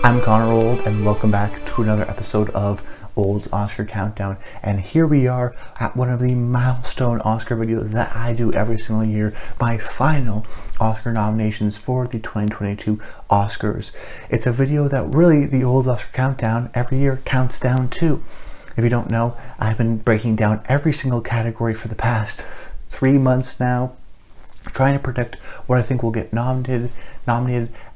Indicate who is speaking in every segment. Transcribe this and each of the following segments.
Speaker 1: I'm Connor Old, and welcome back to another episode of Old's Oscar Countdown. And here we are at one of the milestone Oscar videos that I do every single year, my final Oscar nominations for the 2022 Oscars. It's a video that really the Old's Oscar Countdown every year counts down to. If you don't know, I've been breaking down every single category for the past 3 months now, trying to predict what I think will get nominated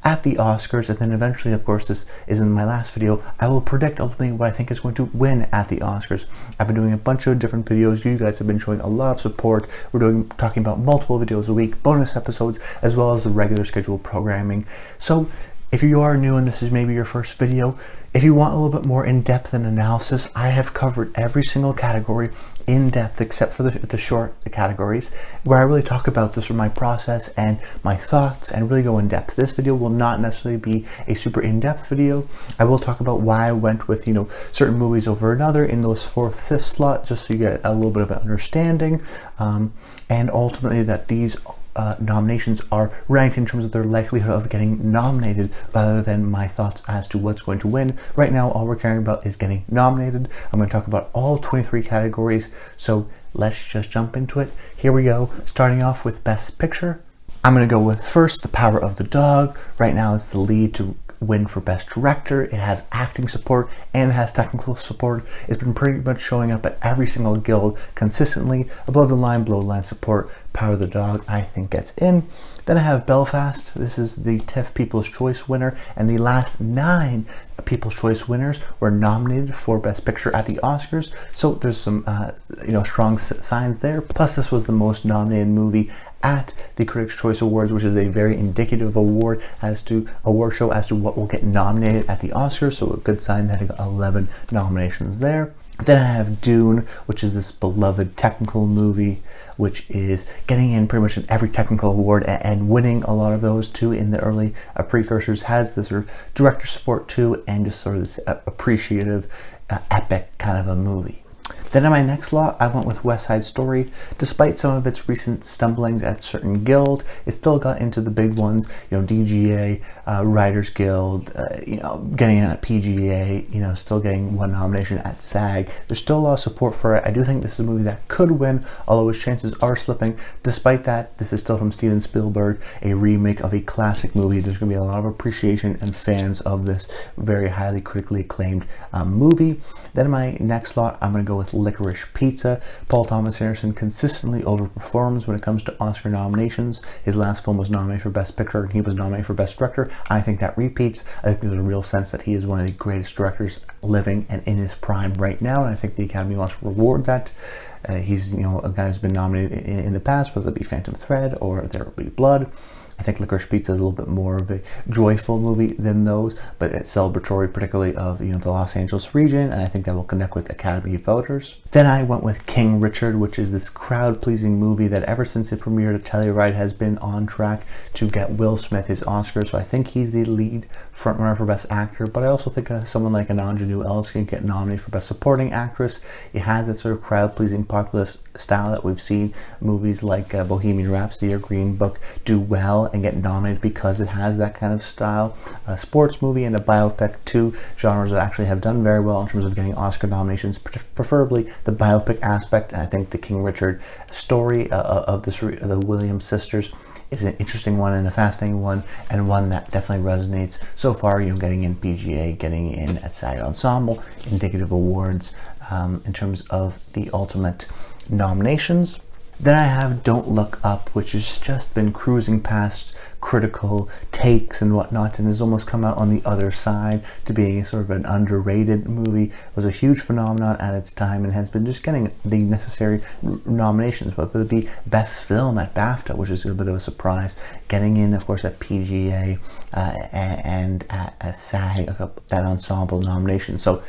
Speaker 1: at the Oscars, and then eventually, of course, this is in my last video, I will predict ultimately what I think is going to win at the Oscars. I've been doing a bunch of different videos. You guys have been showing a lot of support. We're talking about multiple videos a week, bonus episodes, as well as the regular scheduled programming. So if you are new and this is maybe your first video, if you want a little bit more in-depth analysis, I have covered every single category in depth except for the short categories, where I really talk about this from my process and my thoughts and really go in depth. This video will not necessarily be a super in-depth video. I will talk about why I went with certain movies over another in those 4th, 5th slot, just so you get a little bit of an understanding, and ultimately that these nominations are ranked in terms of their likelihood of getting nominated rather than my thoughts as to what's going to win. Right now, all we're caring about is getting nominated. I'm going to talk about all 23 categories, so let's just jump into it. Here we go, starting off with Best Picture. I'm going to go with first The Power of the Dog. Right now it's the lead to win for Best Director. It has acting support and it has technical support. It's been pretty much showing up at every single guild consistently. Above the line, below the line support. Power of the Dog, I think, gets in. Then I have Belfast. This is the TIFF People's Choice winner, and the last 9 People's Choice winners were nominated for Best Picture at the Oscars. So there's some strong signs there. Plus, this was the most nominated movie at the Critics' Choice Awards, which is a very indicative award show as to what will get nominated at the Oscars. So a good sign that it got 11 nominations there. Then I have Dune, which is this beloved technical movie, which is getting in pretty much in every technical award and winning a lot of those too in the early precursors. Has this sort of director support too, and just sort of this appreciative, epic kind of a movie. Then in my next slot, I went with West Side Story. Despite some of its recent stumblings at certain guilds, it still got into the big ones, DGA, Writers Guild, getting in at PGA, still getting 1 nomination at SAG. There's still a lot of support for it. I do think this is a movie that could win, although its chances are slipping. Despite that, this is still from Steven Spielberg, a remake of a classic movie. There's going to be a lot of appreciation and fans of this very highly critically acclaimed movie. Then in my next slot, I'm going to go with Licorice Pizza. Paul Thomas Anderson consistently overperforms when it comes to Oscar nominations. His last film was nominated for Best Picture and he was nominated for Best Director. I think that repeats. I think there's a real sense that he is one of the greatest directors living and in his prime right now, and I think the Academy wants to reward that. He's a guy who's been nominated in the past, whether it be Phantom Thread or There Will Be Blood. I think Licorice Pizza is a little bit more of a joyful movie than those, but it's celebratory, particularly of the Los Angeles region, and I think that will connect with Academy voters. Then I went with King Richard, which is this crowd-pleasing movie that ever since it premiered at Telluride has been on track to get Will Smith his Oscar. So I think he's the lead frontrunner for Best Actor, but I also think someone like Ananjanu Ellis can get nominated for Best Supporting Actress. It has that sort of crowd-pleasing populist style that we've seen movies like Bohemian Rhapsody or Green Book do well and get nominated because it has that kind of style. A sports movie and a biopic, 2 genres that actually have done very well in terms of getting Oscar nominations, preferably the biopic aspect. And I think the King Richard story of the Williams sisters is an interesting one and a fascinating one, and one that definitely resonates. So far, getting in PGA, getting in at SAG Ensemble, indicative awards in terms of the ultimate nominations. Then I have Don't Look Up, which has just been cruising past critical takes and whatnot, and has almost come out on the other side to being sort of an underrated movie. It was a huge phenomenon at its time and has been just getting the necessary nominations, whether it be Best Film at BAFTA, which is a bit of a surprise, getting in, of course, at PGA and at SAG, that ensemble nomination. So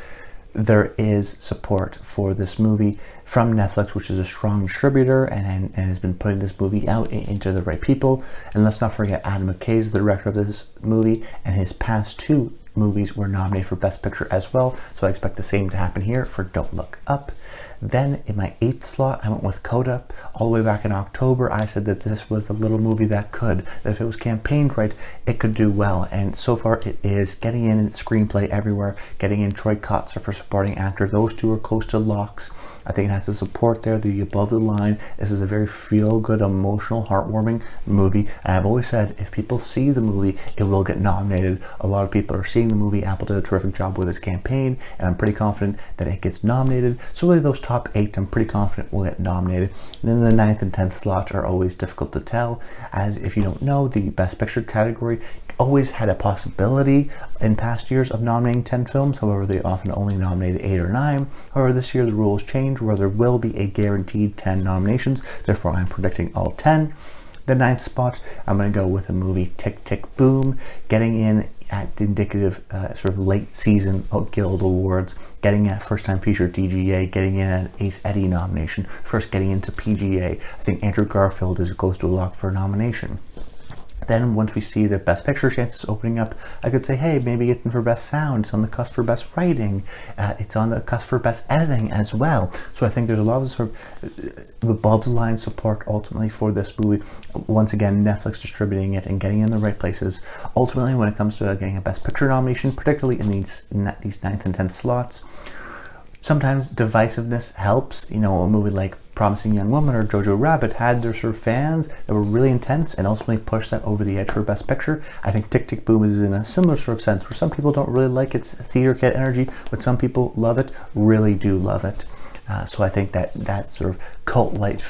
Speaker 1: there is support for this movie from Netflix, which is a strong distributor and has been putting this movie out into the right people. And let's not forget Adam McKay is the director of this movie, and his past 2 movies were nominated for Best Picture as well. So I expect the same to happen here for Don't Look Up. Then in my 8th slot, I went with CODA. All the way back in October, I said that this was the little movie that could, that if it was campaigned right, it could do well. And so far it is, getting in Screenplay everywhere, getting in Troy Kotsur for supporting actor. Those two are close to locks. I think it has the support there, the above the line. This is a very feel-good, emotional, heartwarming movie. And I've always said, if people see the movie, it will get nominated. A lot of people are seeing the movie. Apple did a terrific job with its campaign, and I'm pretty confident that it gets nominated. So really those top 8, I'm pretty confident will get nominated. And then the 9th and 10th slot are always difficult to tell, as if you don't know, the Best Picture category always had a possibility in past years of nominating 10 films. However, they often only nominated 8 or 9. However, this year the rules changed where there will be a guaranteed 10 nominations. Therefore, I'm predicting all 10. The 9th spot, I'm going to go with the movie Tick Tick Boom, getting in at the indicative sort of late season Guild Awards, getting at first time feature DGA, getting in an Ace Eddie nomination, first getting into PGA. I think Andrew Garfield is close to a lock for a nomination. Then once we see the Best Picture chances opening up, I could say, hey, maybe it's in for Best Sound, it's on the cusp for Best Writing, it's on the cusp for Best Editing as well. So I think there's a lot of sort of above the line support ultimately for this movie. Once again, Netflix distributing it and getting in the right places. Ultimately, when it comes to getting a Best Picture nomination, particularly in these 9th and 10th slots, sometimes divisiveness helps. You know, a movie like Promising Young Woman or Jojo Rabbit had their sort of fans that were really intense and ultimately pushed that over the edge for Best Picture. I think Tick Tick Boom is in a similar sort of sense, where some people don't really like its theater kid energy, but some people love it, really do love it. So I think that sort of cult-like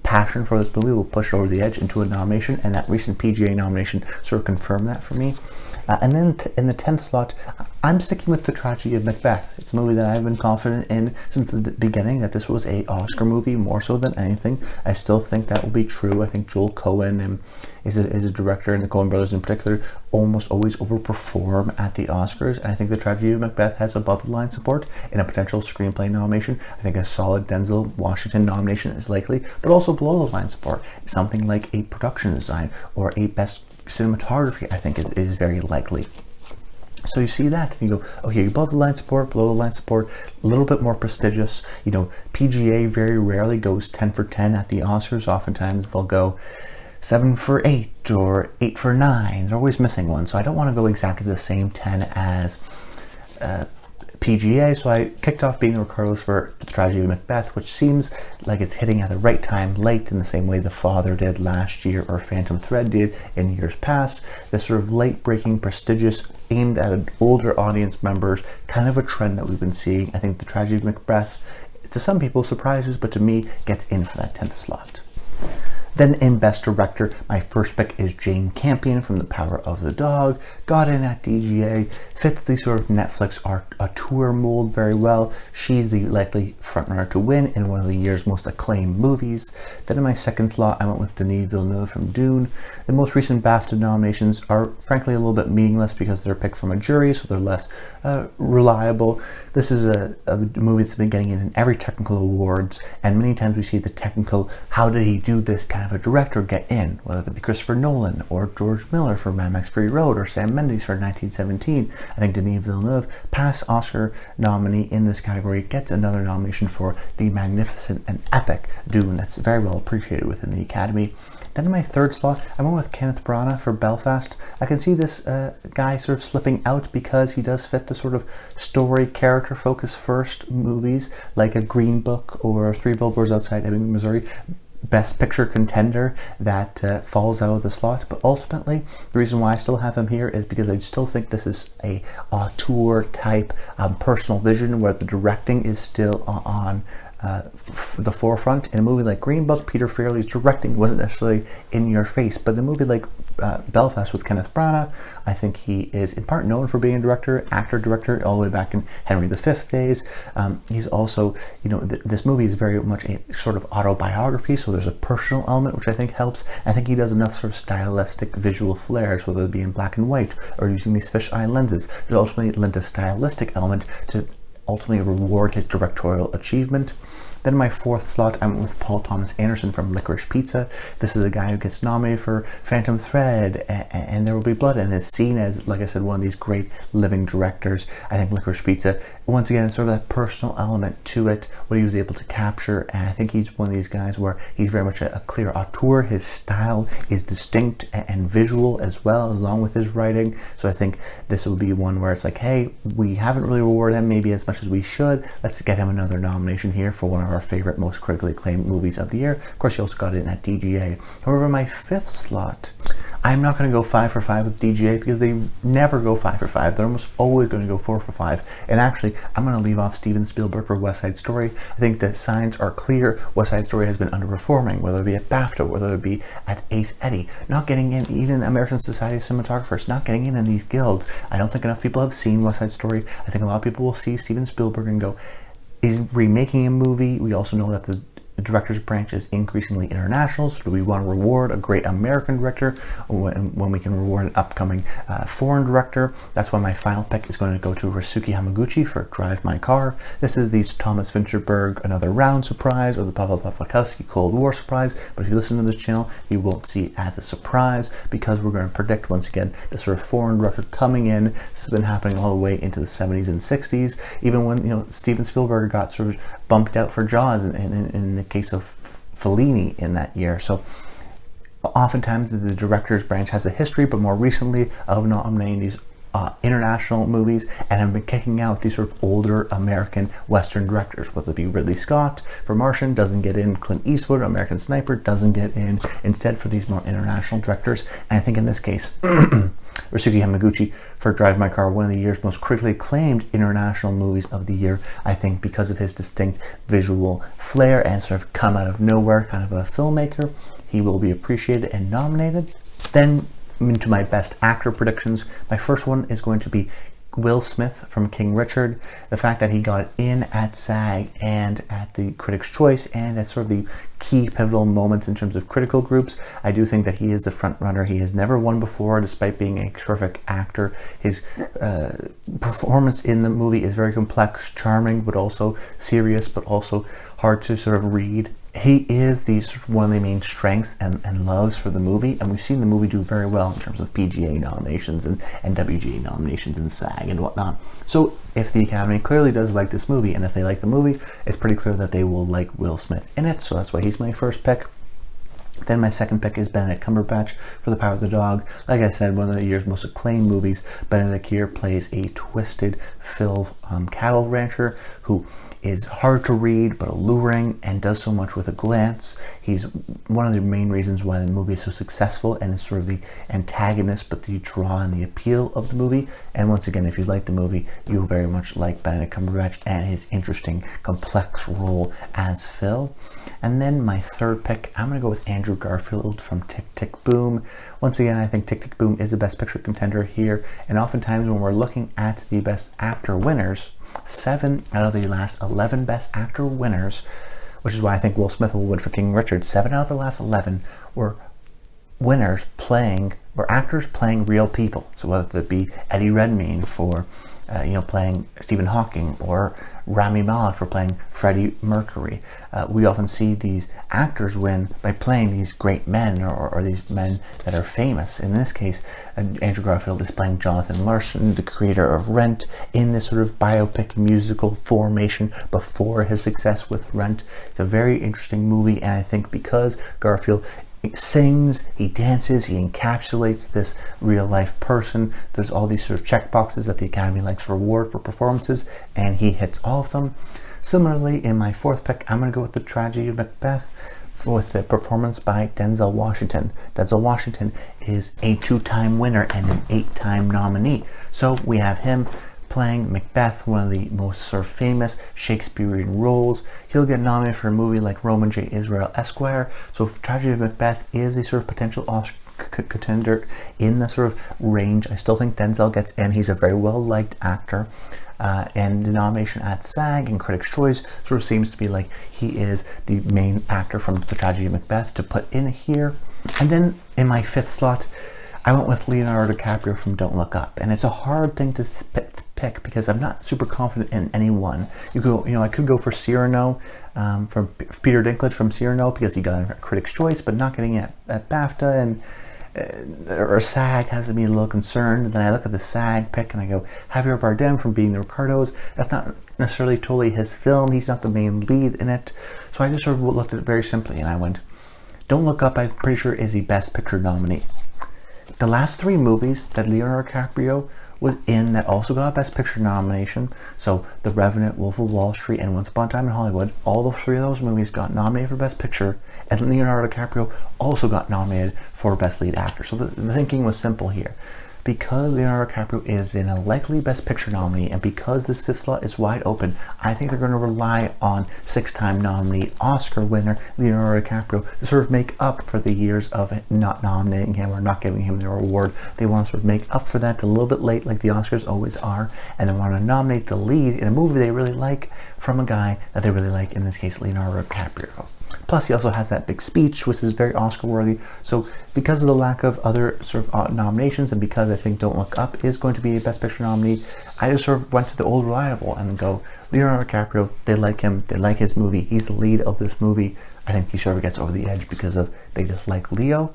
Speaker 1: passion for this movie will push it over the edge into a nomination, and that recent PGA nomination sort of confirmed that for me. And then in the 10th slot, I'm sticking with The Tragedy of Macbeth. It's a movie that I've been confident in since the beginning, that this was a Oscar movie more so than anything. I still think that will be true. I think Joel Cohen is a director, and the Coen brothers in particular almost always overperform at the Oscars. And I think The Tragedy of Macbeth has above the line support in a potential screenplay nomination. I think a solid Denzel Washington nomination is likely, but also below the line support, something like a production design or a best cinematography, I think is very likely. So you see that and you go, okay, above the line support, below the line support, a little bit more prestigious. You know, PGA very rarely goes 10 for 10 at the Oscars. Oftentimes they'll go 7 for 8 or 8 for 9. They're always missing one. So I don't want to go exactly the same 10 as PGA, so I kicked off being the Ricardos for The Tragedy of Macbeth, which seems like it's hitting at the right time, late, in the same way The Father did last year or Phantom Thread did in years past. This sort of late-breaking, prestigious, aimed at older audience members, kind of a trend that we've been seeing. I think The Tragedy of Macbeth, to some people, surprises, but to me, gets in for that 10th slot. Then in Best Director, my first pick is Jane Campion from The Power of the Dog. Got in at DGA, fits the sort of Netflix auteur mold very well. She's the likely frontrunner to win in one of the year's most acclaimed movies. Then in my second slot, I went with Denis Villeneuve from Dune. The most recent BAFTA nominations are frankly a little bit meaningless because they're picked from a jury, so they're less reliable. This is a movie that's been getting in every technical awards, and many times we see the technical, how did he do this kind of a director get in, whether it be Christopher Nolan or George Miller for Mad Max Fury Road or Sam Mendes for 1917. I think Denis Villeneuve, past Oscar nominee in this category, gets another nomination for the magnificent and epic Dune that's very well appreciated within the Academy. Then in my third slot, I went with Kenneth Branagh for Belfast. I can see this guy sort of slipping out because he does fit the sort of story, character focus first movies like a Green Book or Three Billboards Outside Ebbing, Missouri. Best Picture contender that falls out of the slot, but ultimately the reason why I still have him here is because I still think this is a auteur type personal vision where the directing is still on the forefront. In a movie like Green Book, Peter Farrelly's directing wasn't necessarily in your face, but in a movie like Belfast with Kenneth Branagh, I think he is in part known for being a director, actor-director, all the way back in Henry V days. He's also, you know, this movie is very much a sort of autobiography, so there's a personal element which I think helps. I think he does enough sort of stylistic visual flares, whether it be in black and white or using these fisheye lenses. There's ultimately lent a stylistic element to ultimately reward his directorial achievement. Then my fourth slot, I went with Paul Thomas Anderson from Licorice Pizza. This is a guy who gets nominated for Phantom Thread and There Will Be Blood, and is seen as, like I said, one of these great living directors. I think Licorice Pizza, once again, sort of that personal element to it, what he was able to capture, and I think he's one of these guys where he's very much a clear auteur. His style is distinct and visual as well, along with his writing. So I think this will be one where it's like, hey, we haven't really rewarded him maybe as much as we should. Let's get him another nomination here for one of our favorite, most critically acclaimed movies of the year. Of course, he also got it in at DGA. However, my fifth slot, I'm not going to go 5 for 5 with DGA because they never go 5 for 5. They're almost always going to go 4 for 5. And actually, I'm going to leave off Steven Spielberg for West Side Story. I think the signs are clear. West Side Story has been underperforming, whether it be at BAFTA, whether it be at Ace Eddie, not getting in, even American Society of Cinematographers, not getting in these guilds. I don't think enough people have seen West Side Story. I think a lot of people will see Steven Spielberg and go, he's remaking a movie. We also know that the director's branch is increasingly international, so do we want to reward a great American director when we can reward an upcoming foreign director? That's why my final pick is going to go to Ryusuke Hamaguchi for Drive My Car. This is the Thomas Vinterberg Another Round surprise, or the Pavel Pawlikowski Cold War surprise, but if you listen to this channel, you won't see it as a surprise, because we're going to predict once again the sort of foreign director coming in. This has been happening all the way into the 70s and 60s, even when Steven Spielberg got sort of bumped out for Jaws in the case of Fellini in that year. So oftentimes the director's branch has a history, but more recently, of nominating these international movies, and have been kicking out these sort of older American Western directors, whether it be Ridley Scott for Martian, doesn't get in, Clint Eastwood, American Sniper, doesn't get in, instead for these more international directors. And I think in this case, Ryusuke Hamaguchi for Drive My Car, one of the year's most critically acclaimed international movies of the year, I think because of his distinct visual flair and sort of come out of nowhere kind of a filmmaker, he will be appreciated and nominated. Then into my best actor predictions, my first one is going to be Will Smith from King Richard. The fact that he got in at SAG and at the Critics' Choice and at sort of the key pivotal moments in terms of critical groups, I do think that he is the front runner. He has never won before, despite being a terrific actor. His performance in the movie is very complex, charming, but also serious, but also hard to sort of read. He is one of the main strengths and loves for the movie, and we've seen the movie do very well in terms of PGA nominations and WGA nominations and SAG and whatnot. So if the Academy clearly does like this movie, and if they like the movie, it's pretty clear that they will like Will Smith in it, so that's why he's my first pick. Then my second pick is Benedict Cumberbatch for The Power of the Dog. Like I said, one of the year's most acclaimed movies. Benedict here plays a twisted cattle rancher who is hard to read but alluring and does so much with a glance. He's one of the main reasons why the movie is so successful, and is sort of the antagonist but the draw and the appeal of the movie. And once again, if you like the movie, you'll very much like Benedict Cumberbatch and his interesting, complex role as Phil. And then my third pick, I'm going to go with Andrew Garfield from Tick, Tick, Boom. Once again, I think Tick, Tick, Boom is the best picture contender here, and oftentimes when we're looking at the best actor winners, 7 out of the last 11 best actor winners, which is why I think Will Smith will win for King Richard, 7 out of the last 11 were actors playing real people. So whether it be Eddie Redmayne for playing Stephen Hawking, or Rami Malek for playing Freddie Mercury. We often see these actors win by playing these great men, or these men that are famous. In this case, Andrew Garfield is playing Jonathan Larson, the creator of Rent, in this sort of biopic musical formation before his success with Rent. It's a very interesting movie, and I think because Garfield sings, he dances, he encapsulates this real life person. There's all these sort of check boxes that the Academy likes to reward for performances, and he hits all of them. Similarly, in my fourth pick, I'm going to go with The Tragedy of Macbeth with the performance by Denzel Washington. Denzel Washington is a 2-time winner and an 8-time nominee. So we have him playing Macbeth, one of the most sort of famous Shakespearean roles. He'll get nominated for a movie like Roman J. Israel Esquire. So Tragedy of Macbeth is a sort of potential Oscar contender in the sort of range. I still think Denzel gets in. He's a very well-liked actor. And the nomination at SAG and Critics' Choice sort of seems to be like he is the main actor from The Tragedy of Macbeth to put in here. And then in my fifth slot, I went with Leonardo DiCaprio from Don't Look Up. And it's a hard thing to pick because I'm not super confident in any one. I could go for Cyrano from Peter Dinklage from Cyrano because he got a Critics' Choice, but not getting it at BAFTA, and or SAG has me a little concerned. And then I look at the SAG pick and I go, Javier Bardem from Being the Ricardos. That's not necessarily totally his film. He's not the main lead in it. So I just sort of looked at it very simply and I went, Don't Look Up, I'm pretty sure is the Best Picture nominee. The last 3 movies that Leonardo DiCaprio was in that also got a Best Picture nomination, so The Revenant, Wolf of Wall Street, and Once Upon a Time in Hollywood, all the 3 of those movies got nominated for Best Picture, and Leonardo DiCaprio also got nominated for Best Lead Actor. So the thinking was simple here. Because Leonardo DiCaprio is in a likely Best Picture nominee, and because this 5th slot is wide open, I think they're going to rely on 6-time nominee Oscar winner Leonardo DiCaprio to sort of make up for the years of not nominating him or not giving him the award. They want to sort of make up for that a little bit late, like the Oscars always are, and they want to nominate the lead in a movie they really like from a guy that they really like, in this case Leonardo DiCaprio. Plus, he also has that big speech, which is very Oscar-worthy. So, because of the lack of other sort of nominations, and because I think Don't Look Up is going to be a Best Picture nominee, I just sort of went to the old reliable and go, Leonardo DiCaprio, they like him, they like his movie, he's the lead of this movie. I think he sort of gets over the edge because of they just like Leo.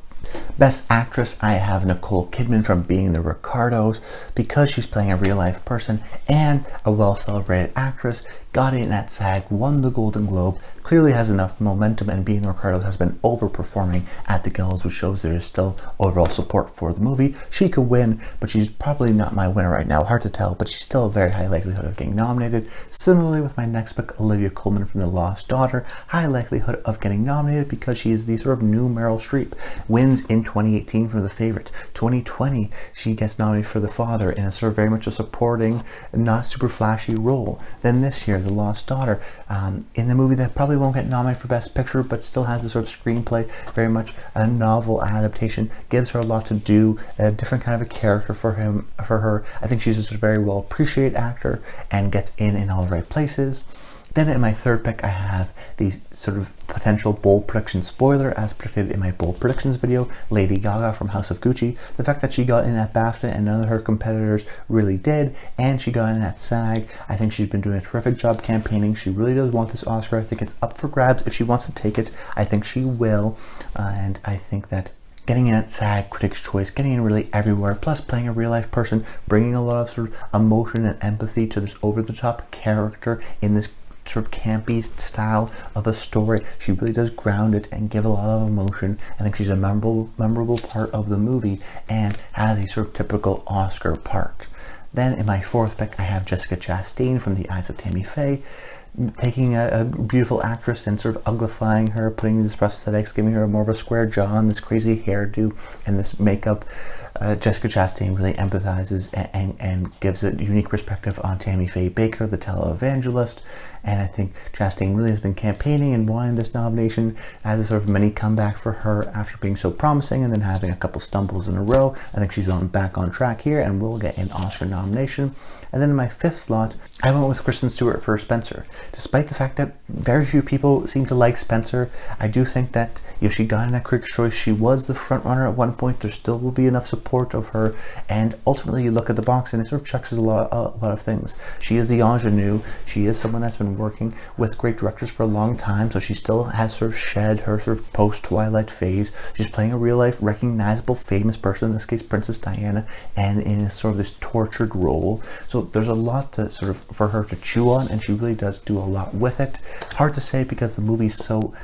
Speaker 1: Best Actress, I have Nicole Kidman from Being the Ricardos, because she's playing a real-life person and a well-celebrated actress, got in at SAG, won the Golden Globe, clearly has enough momentum, and Being the Ricardos has been overperforming at the Guilds, which shows there is still overall support for the movie. She could win, but she's probably not my winner right now. Hard to tell, but she's still a very high likelihood of getting nominated. Similarly with my next pick, Olivia Colman from The Lost Daughter, high likelihood of getting nominated because she is the sort of new Meryl Streep. Wins in 2018 for The Favorite. 2020, she gets nominated for The Father in a sort of very much a supporting, not super flashy role. Then this year, The Lost Daughter, in a movie that probably won't get nominated for Best Picture, but still has a sort of screenplay, very much a novel adaptation, gives her a lot to do, a different kind of a character for her. I think she's just a very well appreciated actor and gets in all the right places. Then in my third pick, I have the sort of potential bold prediction spoiler, as predicted in my bold predictions video, Lady Gaga from House of Gucci. The fact that she got in at BAFTA and none of her competitors really did, and she got in at SAG. I think she's been doing a terrific job campaigning. She really does want this Oscar. I think it's up for grabs. If she wants to take it, I think she will. And I think that getting in at SAG, Critics' Choice, getting in really everywhere, plus playing a real-life person, bringing a lot of sort of emotion and empathy to this over-the-top character in this sort of campy style of a story. She really does ground it and give a lot of emotion. I think she's a memorable part of the movie and has a sort of typical Oscar part. Then in my fourth pick, I have Jessica Chastain from The Eyes of Tammy Faye, taking a beautiful actress and sort of uglifying her, putting these prosthetics, giving her more of a square jaw and this crazy hairdo and this makeup. Jessica Chastain really empathizes and gives a unique perspective on Tammy Faye Baker, the televangelist. And I think Chastain really has been campaigning and wanting this nomination as a sort of mini comeback for her after being so promising and then having a couple stumbles in a row. I think she's back on track here and will get an Oscar nomination. And then in my fifth slot, I went with Kristen Stewart for Spencer. Despite the fact that very few people seem to like Spencer, I do think that she got in that Critics' Choice. She was the front runner at one point. There still will be enough support of her, and ultimately you look at the box and it sort of checks a lot of things. She is the ingenue. She is someone that's been working with great directors for a long time, so she still has sort of shed her sort of post-Twilight phase. She's playing a real-life, recognizable, famous person, in this case Princess Diana, and in sort of this tortured role. So there's a lot to sort of for her to chew on, and she really does do a lot with it. Hard to say because the movie's so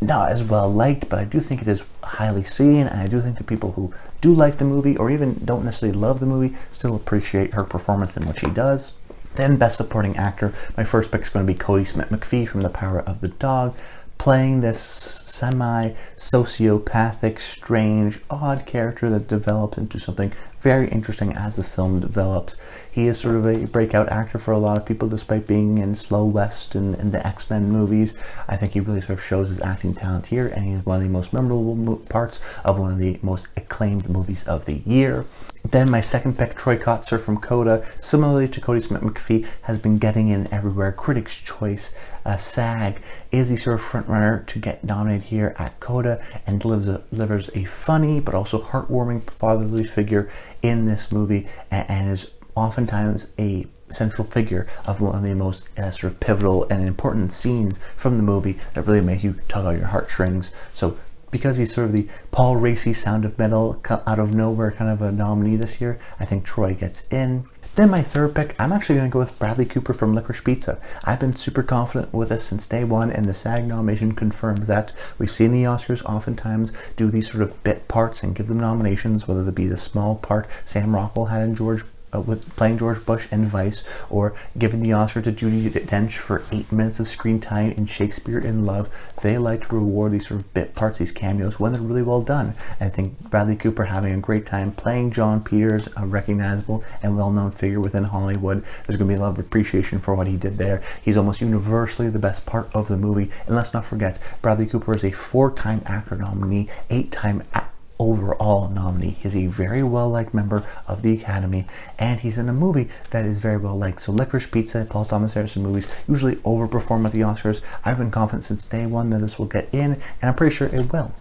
Speaker 1: not as well liked, but I do think it is highly seen, and I do think the people who do like the movie or even don't necessarily love the movie still appreciate her performance and what she does. Then Best Supporting Actor, my first pick is going to be Kodi Smit-McPhee from The Power of the Dog, playing this semi-sociopathic, strange, odd character that develops into something very interesting as the film develops. He is sort of a breakout actor for a lot of people, despite being in Slow West and in the X-Men movies. I think he really sort of shows his acting talent here, and he's one of the most memorable parts of one of the most acclaimed movies of the year. Then my second pick, Troy Kotsur from CODA, similarly to Kodi Smit-McPhee, has been getting in everywhere. Critics' Choice, SAG, is the sort of frontrunner to get nominated here at CODA, and delivers a funny but also heartwarming fatherly figure in this movie, and is oftentimes a central figure of one of the most sort of pivotal and important scenes from the movie that really make you tug on your heartstrings. So because he's sort of the Paul Raci Sound of Metal out of nowhere kind of a nominee this year, I think Troy gets in. Then my third pick, I'm actually going to go with Bradley Cooper from Licorice Pizza. I've been super confident with this since day one, and the SAG nomination confirms that. We've seen the Oscars oftentimes do these sort of bit parts and give them nominations, whether it be the small part Sam Rockwell had in with playing George Bush in Vice, or giving the Oscar to Judi Dench for 8 minutes of screen time in Shakespeare in Love. They like to reward these sort of bit parts, these cameos, when they're really well done. And I think Bradley Cooper having a great time playing John Peters, a recognizable and well-known figure within Hollywood. There's going to be a lot of appreciation for what he did there. He's almost universally the best part of the movie. And let's not forget, Bradley Cooper is a 4-time actor nominee, 8-time overall nominee. He's a very well-liked member of the Academy, and he's in a movie that is very well-liked. So Licorice Pizza, Paul Thomas Anderson movies usually overperform at the Oscars. I've been confident since day one that this will get in, and I'm pretty sure it will.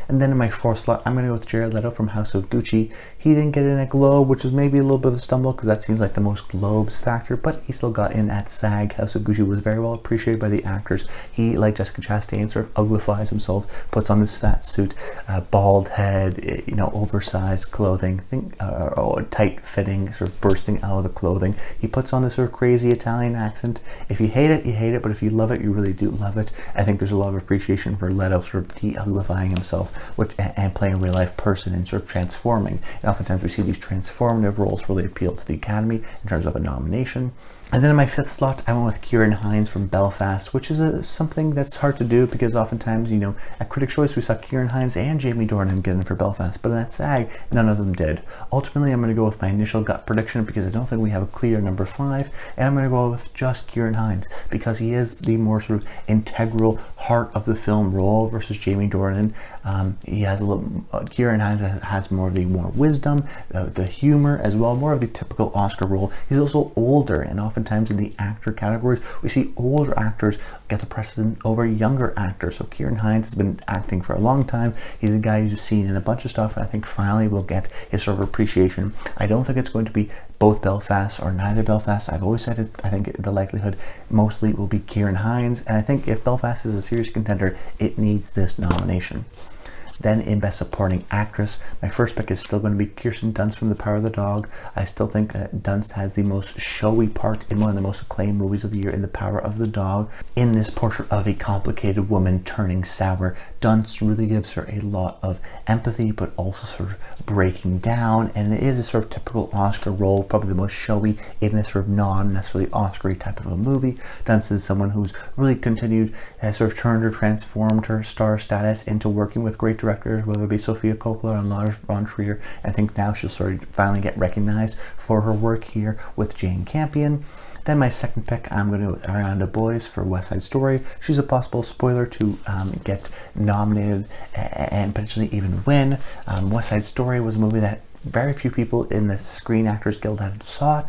Speaker 1: And then in my fourth slot, I'm going to go with Jared Leto from House of Gucci. He didn't get in at Globe, which is maybe a little bit of a stumble because that seems like the most Globes factor, but he still got in at SAG. House of Gucci was very well appreciated by the actors. He, like Jessica Chastain, sort of uglifies himself, puts on this fat suit, bald head, oversized clothing, tight-fitting, sort of bursting out of the clothing. He puts on this sort of crazy Italian accent. If you hate it, you hate it, but if you love it, you really do love it. I think there's a lot of appreciation for Leto sort of de-uglifying himself and playing a real life person and sort of transforming. And oftentimes we see these transformative roles really appeal to the Academy in terms of a nomination. And then in my fifth slot, I went with Ciarán Hinds from Belfast, which is something that's hard to do because oftentimes, at Critics' Choice, we saw Ciarán Hinds and Jamie Dornan get in for Belfast, but in that SAG, none of them did. Ultimately, I'm going to go with my initial gut prediction because I don't think we have a clear number 5, and I'm going to go with just Ciarán Hinds because he is the more sort of integral heart of the film role versus Jamie Dornan. He has Ciarán Hinds has more of the more wisdom, the humor as well, more of the typical Oscar role. He's also older, and oftentimes in the actor categories, we see older actors get the precedent over younger actors. So Ciarán Hinds has been acting for a long time. He's a guy who's seen in a bunch of stuff, and I think finally will get his sort of appreciation. I don't think it's going to be both Belfast or neither Belfast. I've always said it. I think the likelihood mostly will be Ciarán Hinds, and I think if Belfast is a serious contender, it needs this nomination. Then in Best Supporting Actress, my first pick is still going to be Kirsten Dunst from The Power of the Dog. I still think that Dunst has the most showy part in one of the most acclaimed movies of the year in The Power of the Dog. In this portrait of a complicated woman turning sour, Dunst really gives her a lot of empathy, but also sort of breaking down, and it is a sort of typical Oscar role, probably the most showy in a sort of non-necessarily Oscar-y type of a movie. Dunst is someone who's really continued, has sort of turned or transformed her star status into working with great directors, whether it be Sofia Coppola or Lars von Trier. I think now she'll sort of finally get recognized for her work here with Jane Campion. Then my second pick, I'm going to go with Ariana DeBose for West Side Story. She's a possible spoiler to get nominated and potentially even win. West Side Story was a movie that very few people in the Screen Actors Guild had saw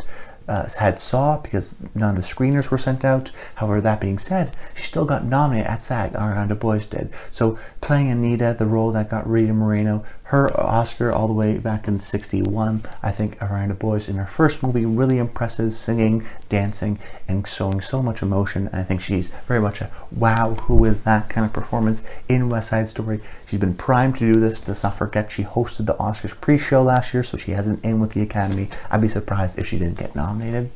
Speaker 1: because none of the screeners were sent out. However, that being said, she still got nominated at SAG. Ariana DeBose did. So playing Anita, the role that got Rita Moreno her Oscar all the way back in '61, I think Ariana DeBose in her first movie really impresses, singing, dancing, and showing so much emotion. And I think she's very much a wow, who is that kind of performance in West Side Story. She's been primed to do this. Let's not forget she hosted the Oscars pre-show last year, so she has an in with the Academy. I'd be surprised if she didn't get nominated.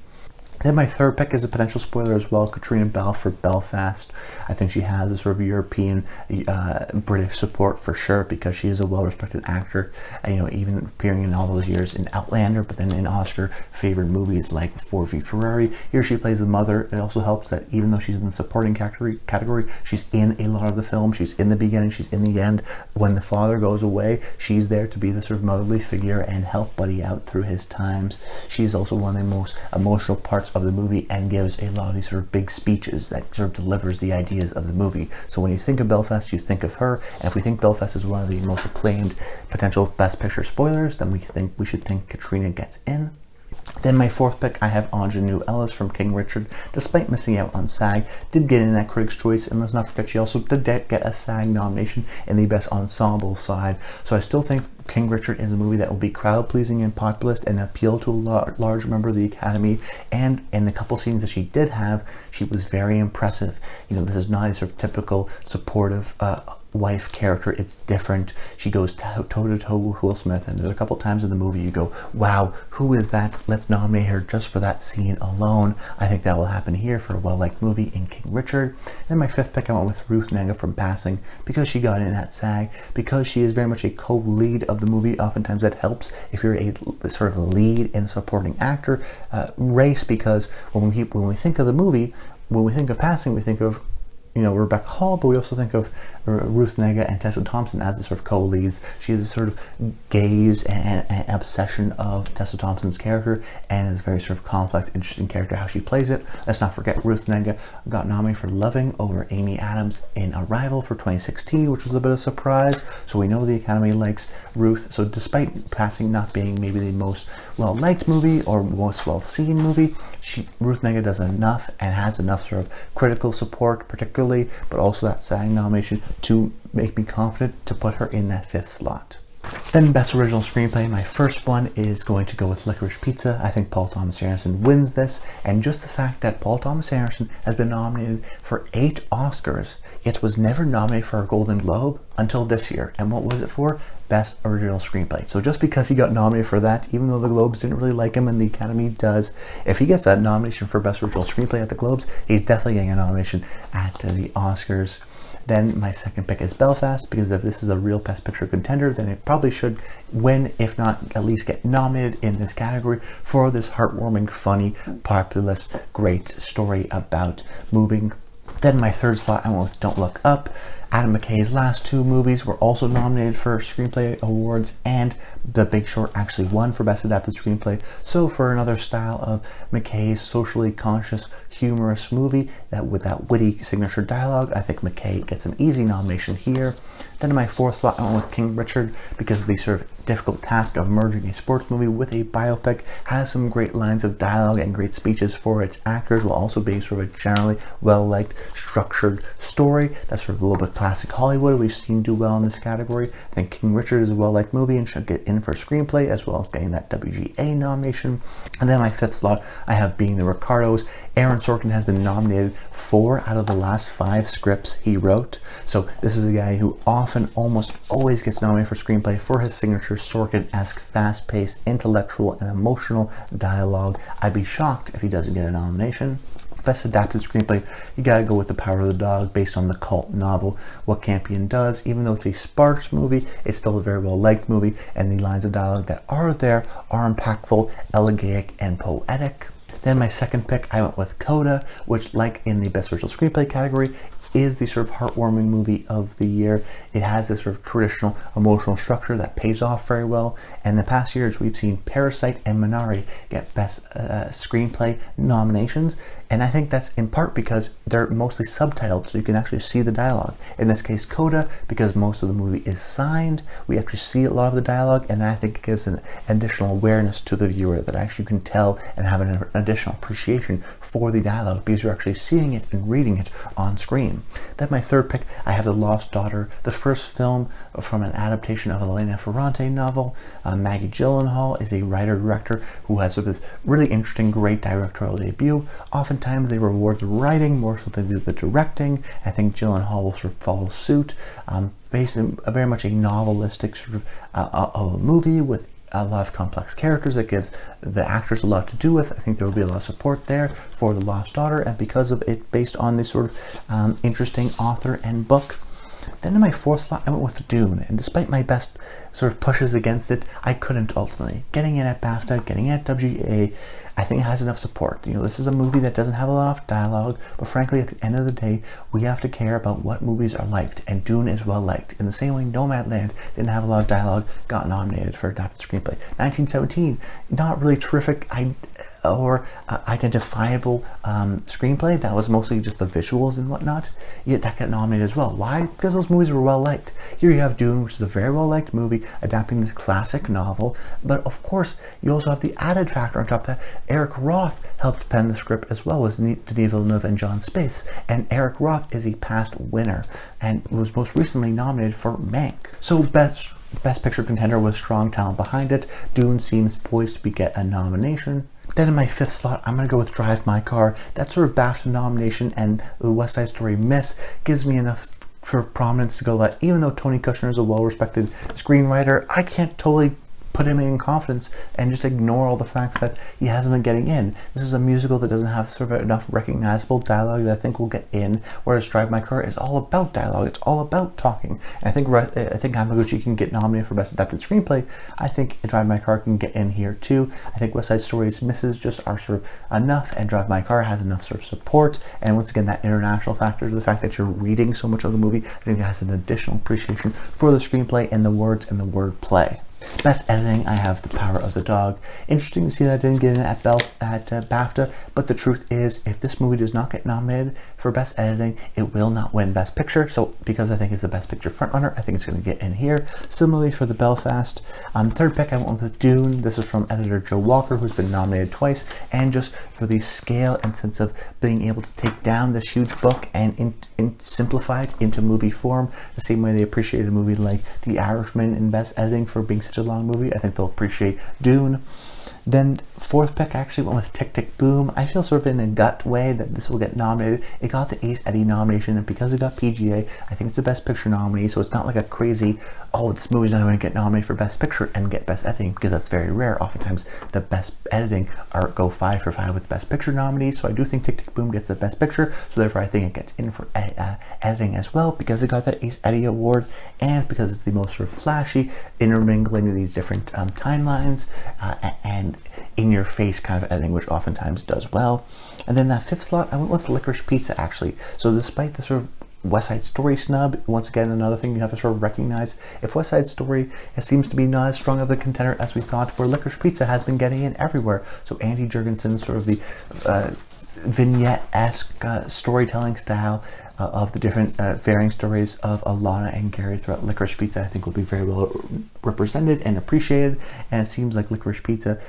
Speaker 1: Then my third pick is a potential spoiler as well, Katrina Balfe for Belfast. I think she has a sort of European, British support for sure because she is a well-respected actor, even appearing in all those years in Outlander, but then in Oscar-favored movies like Ford v Ferrari. Here she plays the mother. It also helps that even though she's in the supporting category, she's in a lot of the film. She's in the beginning, she's in the end. When the father goes away, she's there to be the sort of motherly figure and help Buddy out through his times. She's also one of the most emotional parts of the movie and gives a lot of these sort of big speeches that sort of delivers the ideas of the movie. So when you think of Belfast, you think of her, and if we think Belfast is one of the most acclaimed potential Best Picture spoilers, then we should think Katrina gets in. Then my fourth pick, I have Ingenue Ellis from King Richard. Despite missing out on SAG, did get in that Critics' Choice, and let's not forget she also did get a SAG nomination in the Best Ensemble side. So I still think King Richard is a movie that will be crowd-pleasing and populist and appeal to a large member of the Academy. And in the couple scenes that she did have, she was very impressive. You know, this is not a sort of typical supportive wife character. It's different. She goes toe-to-toe with Will Smith, and there's a couple times in the movie you go, wow, who is that? Let's nominate her just for that scene alone. I think that will happen here for a well-liked movie in King Richard. Then my fifth pick, I went with Ruth Negga from Passing, because she got in at SAG, because she is very much a co-lead of the movie. Oftentimes that helps if you're a sort of lead and supporting actor race, because when we think of the movie, when we think of Passing, we think of, you know, Rebecca Hall, but we also think of Ruth Negga and Tessa Thompson as the sort of co-leads. She is a sort of gaze and obsession of Tessa Thompson's character, and is a very sort of complex, interesting character, how she plays it. Let's not forget Ruth Negga got nominated for Loving over Amy Adams in Arrival for 2016, which was a bit of a surprise. So we know the Academy likes Ruth. So despite Passing not being maybe the most well-liked movie or most well-seen movie, Ruth Negga does enough and has enough sort of critical support, particularly, but also that SAG nomination to make me confident to put her in that fifth slot. Then Best Original Screenplay, my first one is going to go with Licorice Pizza. I think Paul Thomas Anderson wins this, and just the fact that Paul Thomas Anderson has been nominated for 8 Oscars, yet was never nominated for a Golden Globe until this year. And what was it for? Best Original Screenplay. So just because he got nominated for that, even though the Globes didn't really like him and the Academy does, if he gets that nomination for Best Original Screenplay at the Globes, he's definitely getting a nomination at the Oscars. Then my second pick is Belfast, because if this is a real Best Picture contender, then it probably should win, if not at least get nominated in this category for this heartwarming, funny, populist, great story about moving. Then my third slot, I went with Don't Look Up. Adam McKay's last 2 movies were also nominated for Screenplay Awards, and The Big Short actually won for Best Adapted Screenplay. So for another style of McKay's socially conscious, humorous movie that with that witty signature dialogue, I think McKay gets an easy nomination here. Then in my fourth slot, I went with King Richard, because of the sort of difficult task of merging a sports movie with a biopic. Has some great lines of dialogue and great speeches for its actors, while also being sort of a generally well-liked, structured story. That's sort of a little bit classic Hollywood we've seen do well in this category. I think King Richard is a well-liked movie and should get in for screenplay, as well as getting that WGA nomination. And then my fifth slot, I have being the Ricardos. Aaron Sorkin has been nominated 4 out of the last 5 scripts he wrote. So this is a guy who often, almost always gets nominated for screenplay for his signature Sorkin-esque, fast-paced, intellectual, and emotional dialogue. I'd be shocked if he doesn't get a nomination. Best Adapted Screenplay, you gotta go with The Power of the Dog, based on the cult novel What Campion Does. Even though it's a sparse movie, it's still a very well-liked movie, and the lines of dialogue that are there are impactful, elegiac, and poetic. Then my second pick, I went with CODA, which, like in the Best Original Screenplay category, is the sort of heartwarming movie of the year. It has this sort of traditional emotional structure that pays off very well. And in the past years, we've seen Parasite and Minari get Best Screenplay nominations. And I think that's in part because they're mostly subtitled, so you can actually see the dialogue. In this case, CODA, because most of the movie is signed, we actually see a lot of the dialogue, and I think it gives an additional awareness to the viewer that actually can tell and have an additional appreciation for the dialogue, because you're actually seeing it and reading it on screen. Then my third pick, I have The Lost Daughter, the first film from an adaptation of a Elena Ferrante novel. Maggie Gyllenhaal is a writer-director who has sort of this really interesting, great directorial debut. Oftentimes they reward the writing more so than the directing. I think Gyllenhaal will sort of follow suit, based in very much a novelistic sort of a movie with a lot of complex characters that gives the actors a lot to do with. I think there will be a lot of support there for The Lost Daughter, and because of it based on this sort of interesting author and book. Then in my fourth slot, I went with Dune, and despite my best sort of pushes against it, I couldn't ultimately. Getting in at BAFTA, getting in at WGA, I think it has enough support. You know, this is a movie that doesn't have a lot of dialogue, but frankly, at the end of the day, we have to care about what movies are liked, and Dune is well liked. In the same way, Nomadland didn't have a lot of dialogue, got nominated for Adapted Screenplay. 1917, not really terrific. or identifiable screenplay that was mostly just the visuals and whatnot, yet that got nominated as well. Why? Because those movies were well liked. Here you have Dune, which is a very well liked movie adapting this classic novel, but of course you also have the added factor on top of that. Eric Roth helped pen the script as well with Denis Villeneuve and John Spaihts, and Eric Roth is a past winner and was most recently nominated for Mank. So Best Picture contender with strong talent behind it. Dune seems poised to get a nomination. Then in my fifth slot, I'm going to go with Drive My Car. That sort of BAFTA nomination and the West Side Story miss gives me enough for prominence to go that even though Tony Kushner is a well-respected screenwriter, I can't totally put him in confidence and just ignore all the facts that he hasn't been getting in. This is a musical that doesn't have sort of enough recognizable dialogue that I think will get in, whereas Drive My Car is all about dialogue. It's all about talking. And I think Hamaguchi can get nominated for Best Adapted Screenplay. I think Drive My Car can get in here too. I think West Side Story's misses just are sort of enough, and Drive My Car has enough sort of support. And once again, that international factor to the fact that you're reading so much of the movie, I think that has an additional appreciation for the screenplay and the words and the wordplay. Best editing, I have The Power of the Dog. Interesting to see that I didn't get in at BAFTA, but the truth is, if this movie does not get nominated for Best Editing, it will not win Best Picture. So because I think it's the Best Picture frontrunner, I think it's going to get in here. Similarly for the Belfast. Third pick, I went with Dune. This is from editor Joe Walker, who's been nominated twice, and just for the scale and sense of being able to take down this huge book and simplify it into movie form, the same way they appreciated a movie like The Irishman in Best Editing for being such a long movie. I think they'll appreciate Dune. Then fourth pick, I actually went with Tick Tick Boom. I feel sort of in a gut way that this will get nominated. It got the Ace Eddie nomination, and because it got PGA, I think it's the Best Picture nominee, so it's not like a crazy, oh, this movie's not going to get nominated for Best Picture and get Best Editing, because that's very rare. Oftentimes, the Best Editing go 5 for 5 with Best Picture nominees, so I do think Tick Tick Boom gets the Best Picture, so therefore I think it gets in for editing as well, because it got that Ace Eddie award, and because it's the most sort of flashy, intermingling of these different timelines, and in-your-face kind of editing, which oftentimes does well. And then that fifth slot, I went with Licorice Pizza, actually. So despite the sort of West Side Story snub, once again, another thing you have to sort of recognize, if West Side Story seems to be not as strong of a contender as we thought, where Licorice Pizza has been getting in everywhere. So Andy Jurgensen's sort of the vignette-esque storytelling style of the different varying stories of Alana and Gary throughout Licorice Pizza, I think will be very well represented and appreciated, and it seems like Licorice Pizza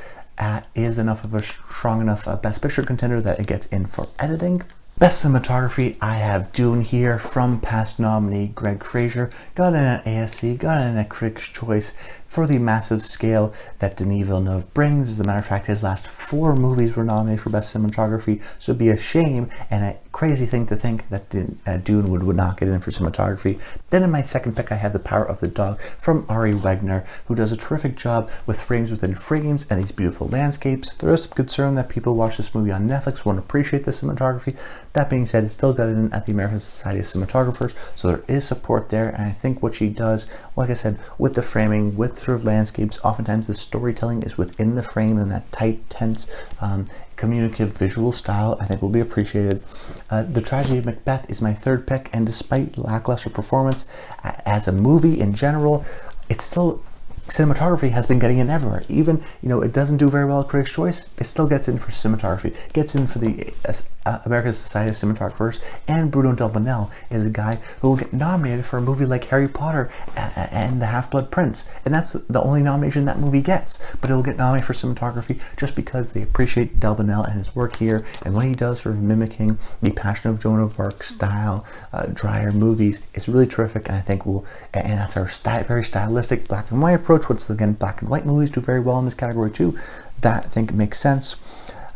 Speaker 1: is enough of a strong enough Best Picture contender that it gets in for editing. Best Cinematography, I have Dune here from past nominee Greg Fraser. Got in at ASC, got in at Critics' Choice for the massive scale that Denis Villeneuve brings. As a matter of fact, his last 4 movies were nominated for Best Cinematography, so it'd be a shame and a crazy thing to think that Dune would not get in for cinematography. Then in my second pick, I have The Power of the Dog from Ari Wegner, who does a terrific job with frames within frames and these beautiful landscapes. There is some concern that people watch this movie on Netflix won't appreciate the cinematography. That being said, it still got in at the American Society of Cinematographers, so there is support there, and I think what she does, like I said, with the framing, with sort of landscapes, oftentimes the storytelling is within the frame, and that tight, tense, communicative visual style I think will be appreciated. The Tragedy of Macbeth is my third pick, and despite lackluster performance as a movie in general, it's still, cinematography has been getting in everywhere. Even, it doesn't do very well at Critics' Choice, it still gets in for cinematography, gets in for the American Society of Cinematographers, and Bruno Delbonnel is a guy who will get nominated for a movie like Harry Potter and The Half-Blood Prince, and that's the only nomination that movie gets, but it will get nominated for cinematography just because they appreciate Delbonnel and his work here, and what he does sort of mimicking the Passion of Joan of Arc style, drier movies is really terrific, and I think and that's our very stylistic black and white approach. Once again, black and white movies do very well in this category too. That I think makes sense.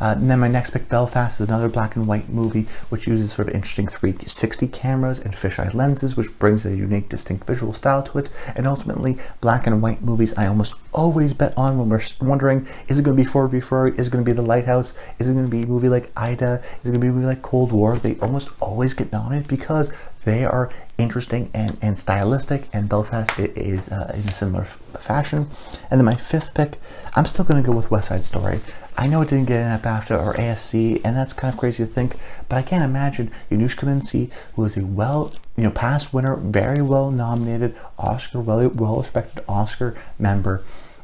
Speaker 1: And then my next pick, Belfast, is another black and white movie which uses sort of interesting 360 cameras and fisheye lenses, which brings a unique, distinct visual style to it. And ultimately, black and white movies I almost always bet on when we're wondering, is it going to be Ford v Ferrari? Is it going to be The Lighthouse? Is it going to be a movie like Ida? Is it going to be a movie like Cold War? They almost always get nominated because they are interesting and stylistic, and Belfast is in a similar fashion. And then my fifth pick, I'm still going to go with West Side Story. I know it didn't get in at BAFTA or ASC, and that's kind of crazy to think, but I can't imagine Janusz Kaminski, who is a past winner, very well nominated Oscar, well-respected Oscar member,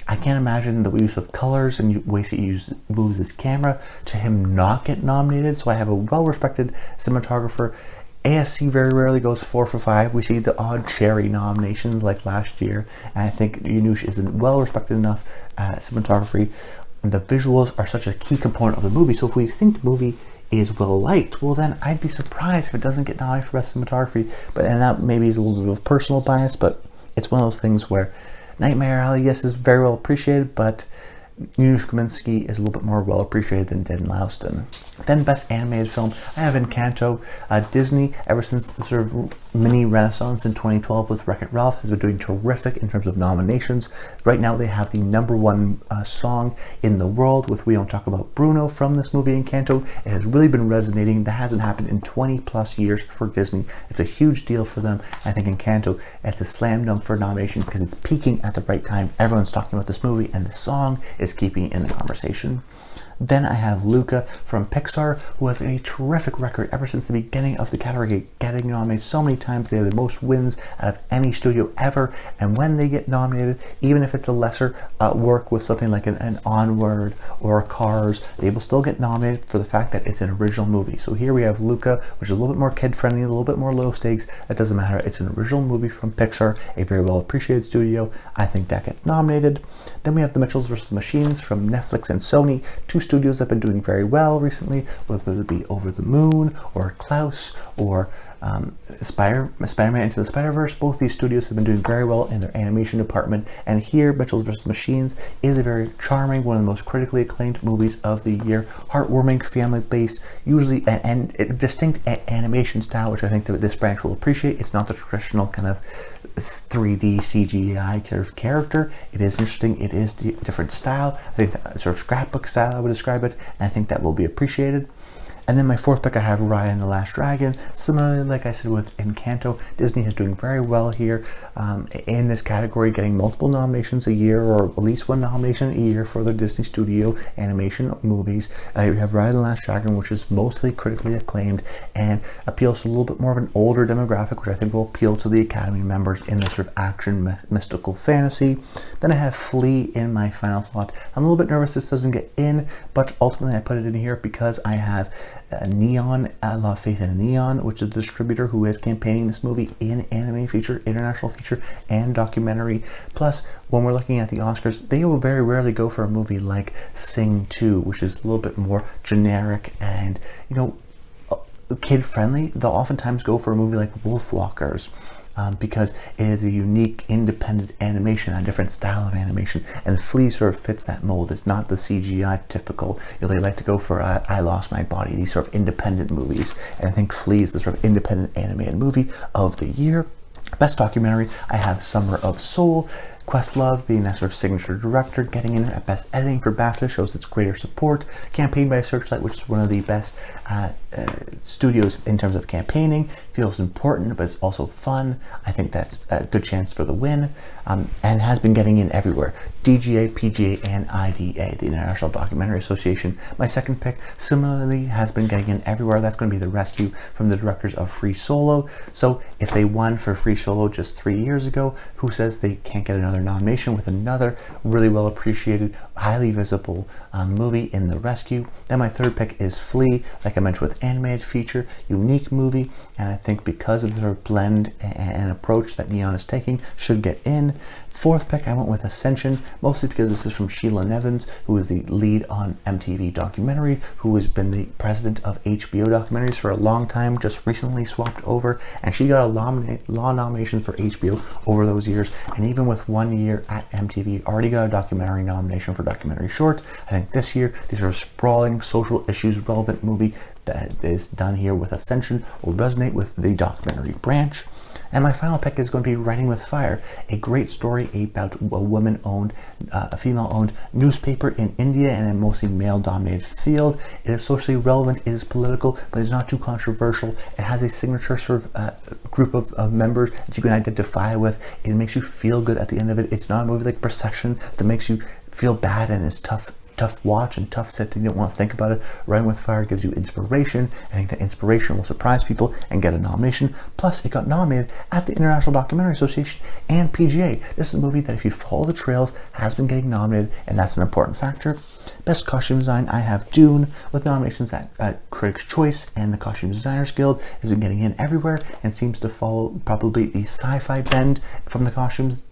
Speaker 1: I can't imagine the use of colors and ways he moves his camera to him not get nominated. So I have a well-respected cinematographer. ASC very rarely goes 4 for 5. We see the odd cherry nominations like last year, and I think Janusz is a well-respected enough cinematography. And the visuals are such a key component of the movie. So if we think the movie is well liked, well then I'd be surprised if it doesn't get nominated for best cinematography. And that maybe is a little bit of personal bias, but it's one of those things where Nightmare Alley, yes, is very well appreciated, but Janusz Kaminski is a little bit more well appreciated than Den Louston. Then best animated film, I have Encanto. Disney, ever since the sort of mini renaissance in 2012 with Wreck-It Ralph, has been doing terrific in terms of nominations. Right now they have the #1 song in the world with We Don't Talk About Bruno from this movie Encanto. It has really been resonating. That hasn't happened in 20 plus years for Disney. It's a huge deal for them. I think Encanto, it's a slam dunk for nomination because it's peaking at the right time. Everyone's talking about this movie and the song is keeping it in the conversation. Then I have Luca from Pixar, who has a terrific record ever since the beginning of the category, getting nominated so many times. They have the most wins out of any studio ever, and when they get nominated, even if it's a lesser work with something like an Onward or a Cars, they will still get nominated for the fact that it's an original movie. So here we have Luca, which is a little bit more kid-friendly, a little bit more low stakes. It doesn't matter. It's an original movie from Pixar, a very well-appreciated studio. I think that gets nominated. Then we have The Mitchells vs. Machines from Netflix and Sony, two studios have been doing very well recently, whether it be Over the Moon or Klaus or Spider-Man Into the Spider-Verse. Both these studios have been doing very well in their animation department, and here Mitchells vs. Machines is a very charming, one of the most critically acclaimed movies of the year. Heartwarming, family-based, usually and distinct animation style, which I think that this branch will appreciate. It's not the traditional kind of 3D CGI kind of character. It is interesting. It is different style. I think that sort of scrapbook style I would describe it, and I think that will be appreciated. And then my fourth pick, I have Raya and the Last Dragon. Similarly, like I said with Encanto, Disney is doing very well here in this category, getting multiple nominations a year, or at least one nomination a year for the Disney Studio animation movies. You have Raya and the Last Dragon, which is mostly critically acclaimed and appeals to a little bit more of an older demographic, which I think will appeal to the Academy members in this sort of action mystical fantasy. Then I have Flea in my final slot. I'm a little bit nervous this doesn't get in, but ultimately I put it in here because I have Neon, I Love Faith in Neon, which is the distributor who is campaigning this movie in anime feature, international feature, and documentary. Plus, when we're looking at the Oscars, they will very rarely go for a movie like Sing 2, which is a little bit more generic and, kid-friendly. They'll oftentimes go for a movie like Wolfwalkers, because it is a unique independent animation, a different style of animation, and Flea sort of fits that mold. It's not the CGI typical. They like to go for I Lost My Body, these sort of independent movies, and I think Flea is the sort of independent animated movie of the year. Best documentary, I have Summer of Soul. Questlove being that sort of signature director, getting in at Best Editing for BAFTA shows its greater support. Campaigned by Searchlight, which is one of the best studios in terms of campaigning, feels important, but it's also fun. I think that's a good chance for the win, and has been getting in everywhere. DGA, PGA, and IDA, the International Documentary Association. My second pick similarly has been getting in everywhere. That's going to be The Rescue from the directors of Free Solo. So if they won for Free Solo just 3 years ago, who says they can't get another nomination with another really well appreciated, highly visible movie in The Rescue? Then my third pick is Flea, like I mentioned with animated feature, unique movie, and I think because of the blend and approach that Neon is taking, should get in. Fourth pick, I went with Ascension, mostly because this is from Sheila Nevins, who is the lead on MTV Documentary, who has been the president of HBO Documentaries for a long time, just recently swapped over, and she got a lot of nominations for HBO over those years, and even with 1 year at MTV, already got a documentary nomination for documentary short. I think this year, these are sprawling social issues relevant movie that is done here with Ascension will resonate with the documentary branch. And my final pick is going to be Writing with Fire, a great story about a woman-owned, a female-owned newspaper in India in a mostly male-dominated field. It is socially relevant, it is political, but it's not too controversial. It has a signature sort of group of members that you can identify with. It makes you feel good at the end of it. It's not a movie like Procession that makes you feel bad and is tough tough watch and tough sit. You don't want to think about it. Running with Fire gives you inspiration. I think that inspiration will surprise people and get a nomination. Plus, it got nominated at the International Documentary Association and PGA. This is a movie that, if you follow the trails, has been getting nominated, and that's an important factor. Best Costume Design, I have Dune, with nominations at Critics' Choice and the Costume Designers Guild. Has been getting in everywhere and seems to follow probably the sci-fi bend from the Costumes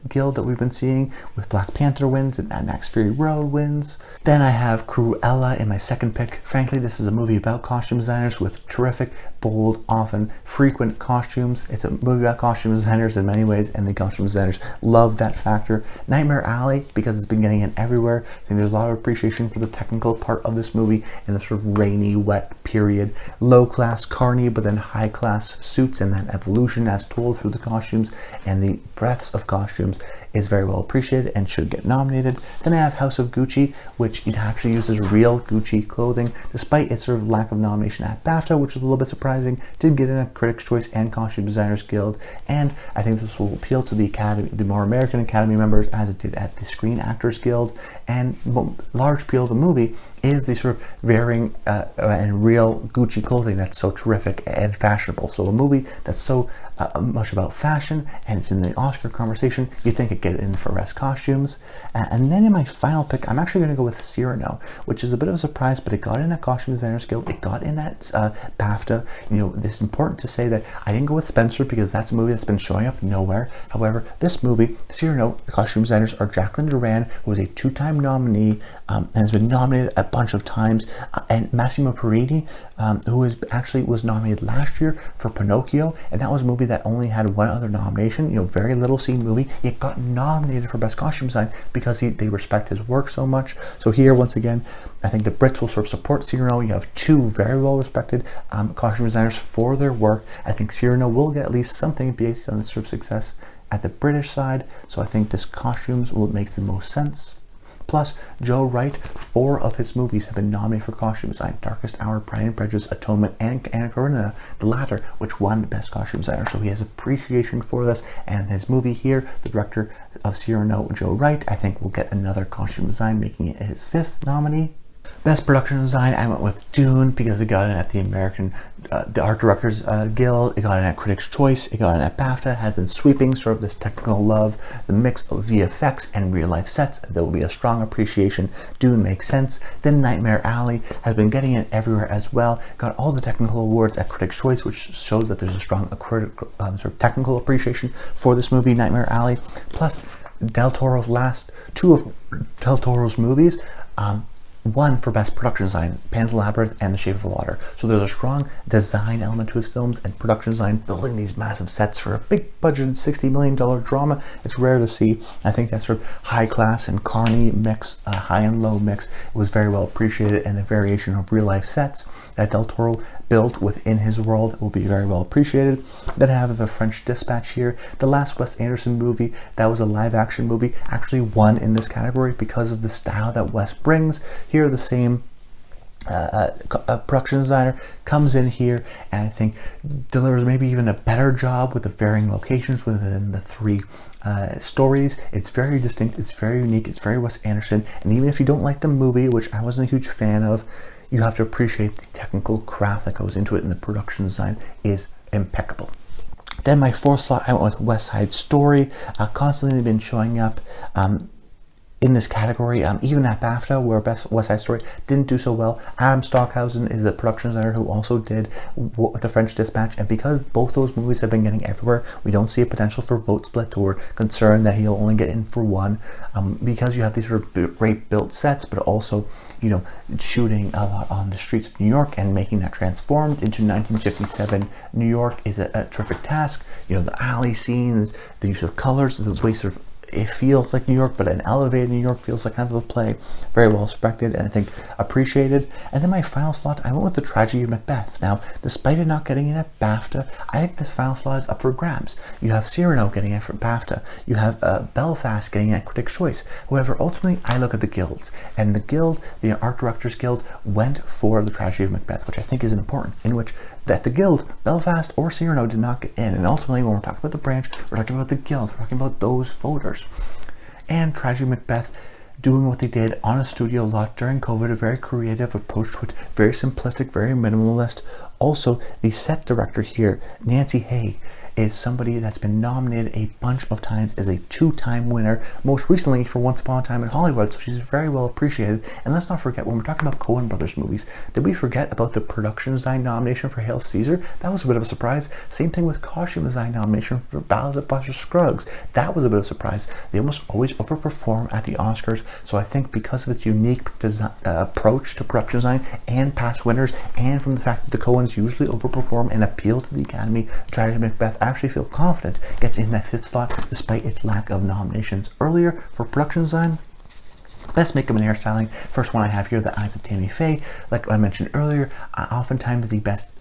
Speaker 1: Guild that we've been seeing, with Black Panther wins and Mad Max Fury Road wins. Then I have Cruella in my second pick. Frankly, this is a movie about costume designers with terrific, bold, often frequent costumes. It's a movie about costume designers in many ways, and the costume designers love that factor. Nightmare Alley, because it's been getting in everywhere. I think there's a lot of appreciation for the technical part of this movie in the sort of rainy, wet period. Low class carny, but then high class suits, and that evolution as told through the costumes and the breadths of costumes is very well appreciated and should get nominated. Then I have House of Gucci, which it actually uses real Gucci clothing, despite its sort of lack of nomination at BAFTA, which is a little bit surprising. Did get in a Critics' Choice and Costume Designers Guild, and I think this will appeal to the Academy, the more American Academy members, as it did at the Screen Actors Guild. And large appeal of the movie is the sort of varying and real Gucci clothing that's so terrific and fashionable. So a movie that's so much about fashion, and it's in the Oscar conversation, you think it get in for Best Costumes. And then in my final pick, I'm actually going to go with Cyrano, which is a bit of a surprise, but it got in at Costume Designers Guild, it got in at BAFTA. You know, it's important to say that I didn't go with Spencer because that's a movie that's been showing up nowhere. However, this movie, Cyrano, the costume designers are Jacqueline Duran, who was a 2-time nominee and has been nominated a bunch of times, and Massimo Perini, who was nominated last year for Pinocchio, and that was a movie that only had one other nomination. You know, very little seen movie. It got nominated for Best Costume Design because they respect his work so much. So here, once again, I think the Brits will sort of support Cyrano. You have two very well respected costume designers for their work. I think Cyrano will get at least something based on its sort of success at the British side. So I think this costumes will make the most sense. Plus, Joe Wright, 4 of his movies have been nominated for costume design: Darkest Hour, Pride and Prejudice, Atonement, and Anna Karenina, the latter, which won Best Costume Designer. So he has appreciation for this, and his movie here, the director of Cyrano, Joe Wright, I think will get another costume design, making it his 5th nominee. Best Production Design, I went with Dune because it got in at the American the Art Directors Guild, it got in at Critics' Choice, it got in at BAFTA, has been sweeping sort of this technical love, the mix of VFX and real life sets. There will be a strong appreciation. Dune makes sense. Then Nightmare Alley has been getting in everywhere as well, got all the technical awards at Critics' Choice, which shows that there's a strong sort of technical appreciation for this movie, Nightmare Alley. Plus, Del Toro's last 2 of Del Toro's movies, one for Best Production Design, Pan's Labyrinth and The Shape of Water. So there's a strong design element to his films and production design, building these massive sets for a big budgeted $60 million drama. It's rare to see. I think that sort of high class and carny mix, high and low mix, was very well appreciated, and the variation of real life sets that Del Toro built within his world will be very well appreciated. Then I have The French Dispatch here, the last Wes Anderson movie that was a live action movie, actually won in this category because of the style that Wes brings. Here, the same production designer comes in here and I think delivers maybe even a better job with the varying locations within the 3 stories. It's very distinct, it's very unique, it's very Wes Anderson, and even if you don't like the movie, which I wasn't a huge fan of, you have to appreciate the technical craft that goes into it, and the production design is impeccable. Then my 4th slot, I went with West Side Story. Constantly been showing up in this category, even at BAFTA, where Best West Side Story didn't do so well. Adam Stockhausen is the production designer who also did The French Dispatch, and because both those movies have been getting everywhere, we don't see a potential for vote split or concern that he'll only get in for one, because you have these sort of great built sets, but also, you know, shooting a lot on the streets of New York and making that transformed into 1957 New York is a terrific task. You know, the alley scenes, the use of colors, the way sort of it feels like New York, but an elevated New York feels like kind of a play. Very well respected and I think appreciated. And then my final slot, I went with The Tragedy of Macbeth. Now, despite it not getting in at BAFTA, I think this final slot is up for grabs. You have Cyrano getting in for BAFTA. You have Belfast getting in at Critics' Choice. However, ultimately, I look at the guilds. And the guild, the Art Directors Guild, went for The Tragedy of Macbeth, which I think is important, in which that the guild, Belfast or Cyrano, did not get in. And ultimately, when we're talking about the branch, we're talking about the guild, we're talking about those voters. And Tragedy of Macbeth doing what they did on a studio lot during COVID, a very creative approach to it, very simplistic, very minimalist. Also, the set director here, Nancy Hay, is somebody that's been nominated a bunch of times as a 2-time winner, most recently for Once Upon a Time in Hollywood, so she's very well appreciated. And let's not forget, when we're talking about Coen Brothers movies, did we forget about the production design nomination for Hail Caesar? That was a bit of a surprise. Same thing with costume design nomination for Ballad of Buster Scruggs. That was a bit of a surprise. They almost always overperform at the Oscars, so I think because of its unique approach to production design and past winners, and from the fact that the Coens usually overperform and appeal to the Academy, Tragedy of Macbeth actually feel confident gets in that 5th slot despite its lack of nominations earlier. For production design, best makeup and hairstyling, first one I have here, The Eyes of Tammy Faye. Like I mentioned earlier, oftentimes the best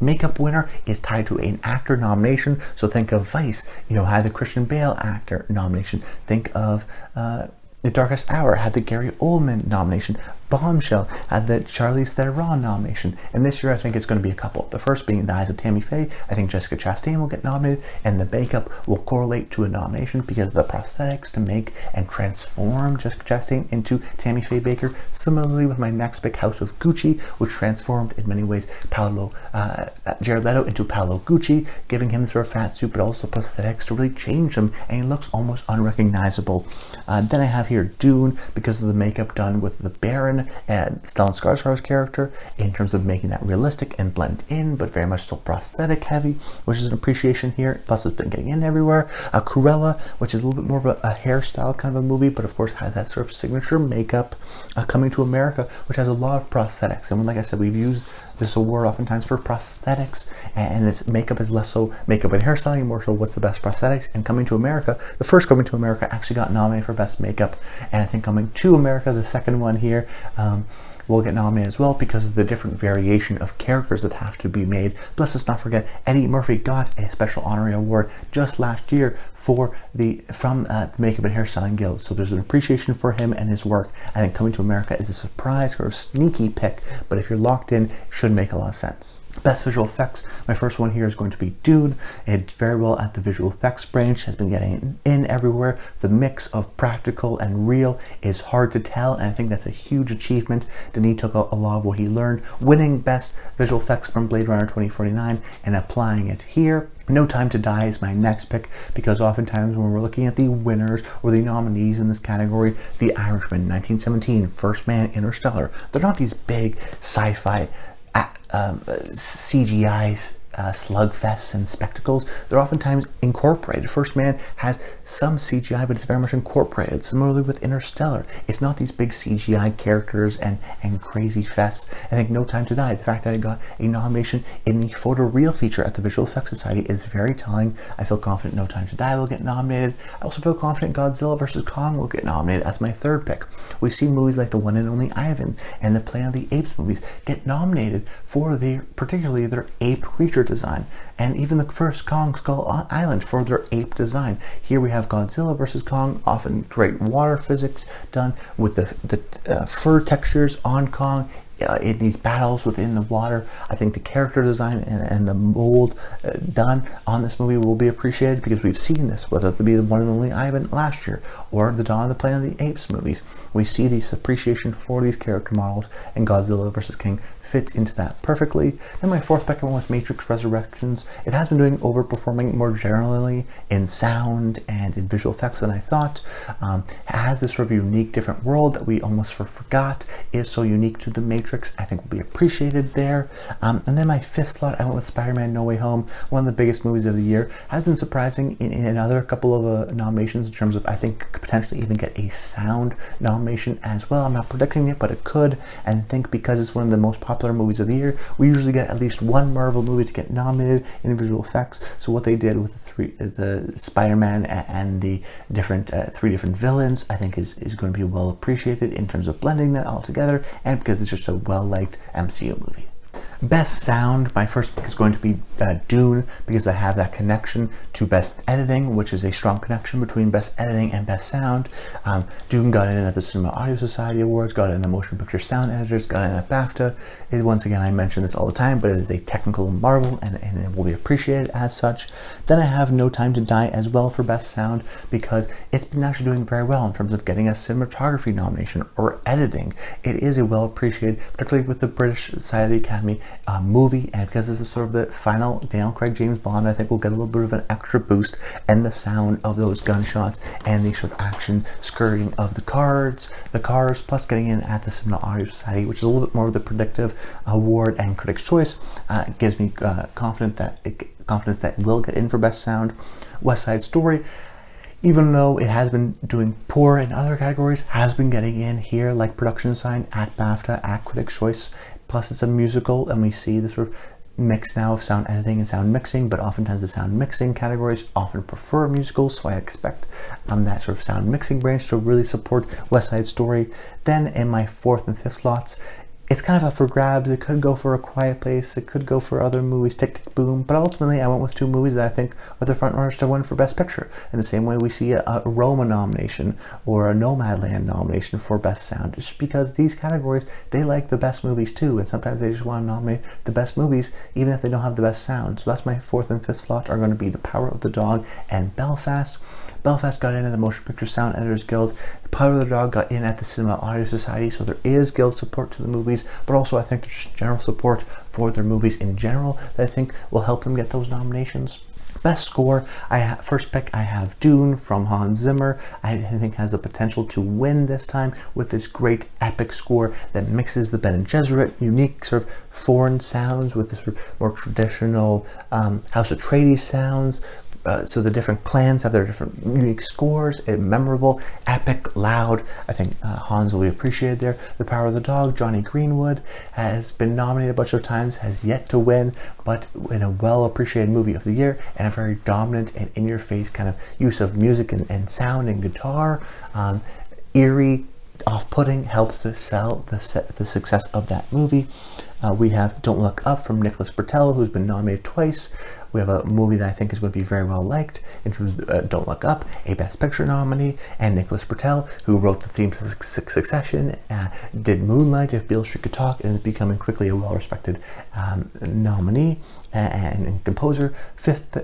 Speaker 1: makeup winner is tied to an actor nomination. So think of Vice, had the Christian Bale actor nomination. Think of The Darkest Hour had the Gary Oldman nomination. Bombshell had the Charlize Theron nomination, and this year I think it's going to be a couple. The first being The Eyes of Tammy Faye. I think Jessica Chastain will get nominated, and the makeup will correlate to a nomination because of the prosthetics to make and transform Jessica Chastain into Tammy Faye Baker. Similarly with my next pick, House of Gucci, which transformed in many ways Jared Leto into Paolo Gucci, giving him the sort of fat suit but also prosthetics to really change him, and he looks almost unrecognizable. Then I have here Dune, because of the makeup done with the Baron and Stellan Skarsgård's character, in terms of making that realistic and blend in, but very much still prosthetic heavy, which is an appreciation here. Plus, it's been getting in everywhere. Cruella, which is a little bit more of a hairstyle kind of a movie, but of course has that sort of signature makeup. Coming to America, which has a lot of prosthetics, and like I said, we've used this award oftentimes for prosthetics, and its makeup is less so makeup and hairstyling, more so what's the best prosthetics. And Coming to America, the first Coming to America actually got nominated for best makeup, and I think Coming to America, the second one here, will get nominated as well because of the different variation of characters that have to be made. Plus, let's not forget, Eddie Murphy got a special honorary award just last year from the Makeup and Hairstyling Guild, so there's an appreciation for him and his work. I think Coming to America is a surprise or a sneaky pick, but if you're locked in, it should make a lot of sense. Best visual effects, my first one here is going to be Dune. It's very well at the visual effects branch, has been getting in everywhere. The mix of practical and real is hard to tell, and I think that's a huge achievement. Denis took a lot of what he learned, winning best visual effects from Blade Runner 2049 and applying it here. No Time to Die is my next pick, because oftentimes when we're looking at the winners or the nominees in this category, The Irishman, 1917, First Man, Interstellar, they're not these big sci-fi CGI slugfests and spectacles. They're oftentimes incorporated. First Man has some CGI, but it's very much incorporated. Similarly with Interstellar, it's not these big CGI characters and crazy fests. I think No Time to Die, the fact that it got a nomination in the photoreal feature at the Visual Effects Society is very telling. I feel confident No Time to Die will get nominated. I also feel confident Godzilla vs. Kong will get nominated as my third pick. We've seen movies like The One and Only Ivan and the Planet of the Apes movies get nominated for particularly their ape creature design, and even the first Kong Skull Island for their ape design. Here we have Godzilla vs. Kong, often great water physics done with the fur textures on Kong in these battles within the water. I think the character design and the mold done on this movie will be appreciated, because we've seen this, whether it be The One and Only Ivan last year or the Dawn of the Planet of the Apes movies. We see this appreciation for these character models, and Godzilla vs. King fits into that perfectly. Then my fourth pick was Matrix Resurrections. It has been doing overperforming more generally in sound and in visual effects than I thought. It has this sort of unique different world that we almost forgot is so unique to the Matrix. I think will be appreciated there. And then my fifth slot, I went with Spider-Man No Way Home, one of the biggest movies of the year. Has been surprising in another couple of nominations in terms of, I think, could potentially even get a sound nomination as well. I'm not predicting it, but it could. And I think because it's one of the most popular movies of the year, we usually get at least one Marvel movie to get nominated in visual effects. So what they did with the Spider-Man and the three different villains, I think is going to be well appreciated in terms of blending that all together, and because it's just a well-liked MCU movie. Best sound, my first pick is going to be Dune, because I have that connection to best editing, which is a strong connection between best editing and best sound. Dune got in at the Cinema Audio Society Awards, got in the Motion Picture Sound Editors, got in at BAFTA. Once again, I mention this all the time, but it is a technical marvel, and it will be appreciated as such. Then I have No Time to Die as well for best sound, because it's been actually doing very well in terms of getting a cinematography nomination or editing. It is a well appreciated, particularly with the British side of the Academy, movie, and because this is sort of the final Daniel Craig James Bond, I think we'll get a little bit of an extra boost, and the sound of those gunshots and the sort of action skirting of the cars, plus getting in at the Cinema Audio Society, which is a little bit more of the predictive award and Critics' Choice, gives me confidence that it will get in for best sound. West Side Story, even though it has been doing poor in other categories, has been getting in here, like production design at BAFTA, at Critics' Choice. Plus it's a musical, and we see the sort of mix now of sound editing and sound mixing, but oftentimes the sound mixing categories often prefer musicals, so I expect that sort of sound mixing branch to really support West Side Story. Then in my fourth and fifth slots, it's kind of up for grabs. It could go for A Quiet Place, it could go for other movies, Tick Tick Boom, but ultimately I went with two movies that I think are the front runners to win for Best Picture. In the same way we see a Roma nomination or a Nomadland nomination for Best Sound, just because these categories, they like the best movies too, and sometimes they just want to nominate the best movies even if they don't have the best sound. So that's my fourth and fifth slot, are going to be The Power of the Dog and Belfast. Belfast got in at the Motion Picture Sound Editors Guild. Power of the Dog got in at the Cinema Audio Society, so there is guild support to the movies, but also I think there's just general support for their movies in general that I think will help them get those nominations. Best score, first pick, I have Dune from Hans Zimmer. I think has the potential to win this time with this great epic score that mixes the Bene Gesserit unique sort of foreign sounds with this sort of more traditional House Atreides sounds. So the different clans have their different unique scores, memorable, epic, loud. I think Hans will be appreciated there. The Power of the Dog, Johnny Greenwood, has been nominated a bunch of times, has yet to win, but in a well-appreciated movie of the year, and a very dominant and in-your-face kind of use of music and sound and guitar. Eerie, off-putting, helps to sell the success of that movie. We have Don't Look Up from Nicholas Britell, who's been nominated twice. We have a movie that I think is going to be very well liked in terms of Don't Look Up, a Best Picture nominee, and Nicholas Britell, who wrote the theme to Succession, did Moonlight, If Beale Street Could Talk, and is becoming quickly a well-respected nominee and composer.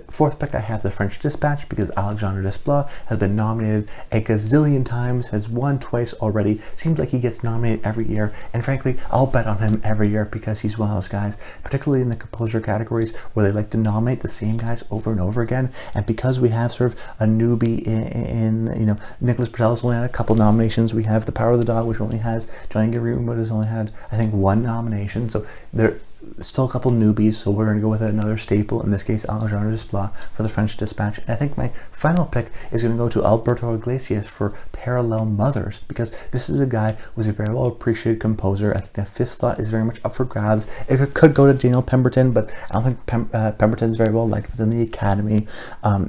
Speaker 1: Fourth pick, I have The French Dispatch, because Alexandre Desplat has been nominated a gazillion times, has won twice already, seems like he gets nominated every year, and frankly, I'll bet on him every year because he's one of those guys, particularly in the composer categories, where they like to nominate the same guys over and over again. And because we have sort of a newbie in Nicholas Britell's only had a couple nominations. We have The Power of the Dog, which only has Johnny Greenwood, has only had I think one nomination. So there still a couple newbies, so we're going to go with another staple, in this case Alexandre Desplat for The French Dispatch. And I think my final pick is going to go to Alberto Iglesias for Parallel Mothers, because this is a guy who's a very well appreciated composer. I think that fifth slot is very much up for grabs. It could go to Daniel Pemberton, but I don't think Pemberton is very well liked within the Academy.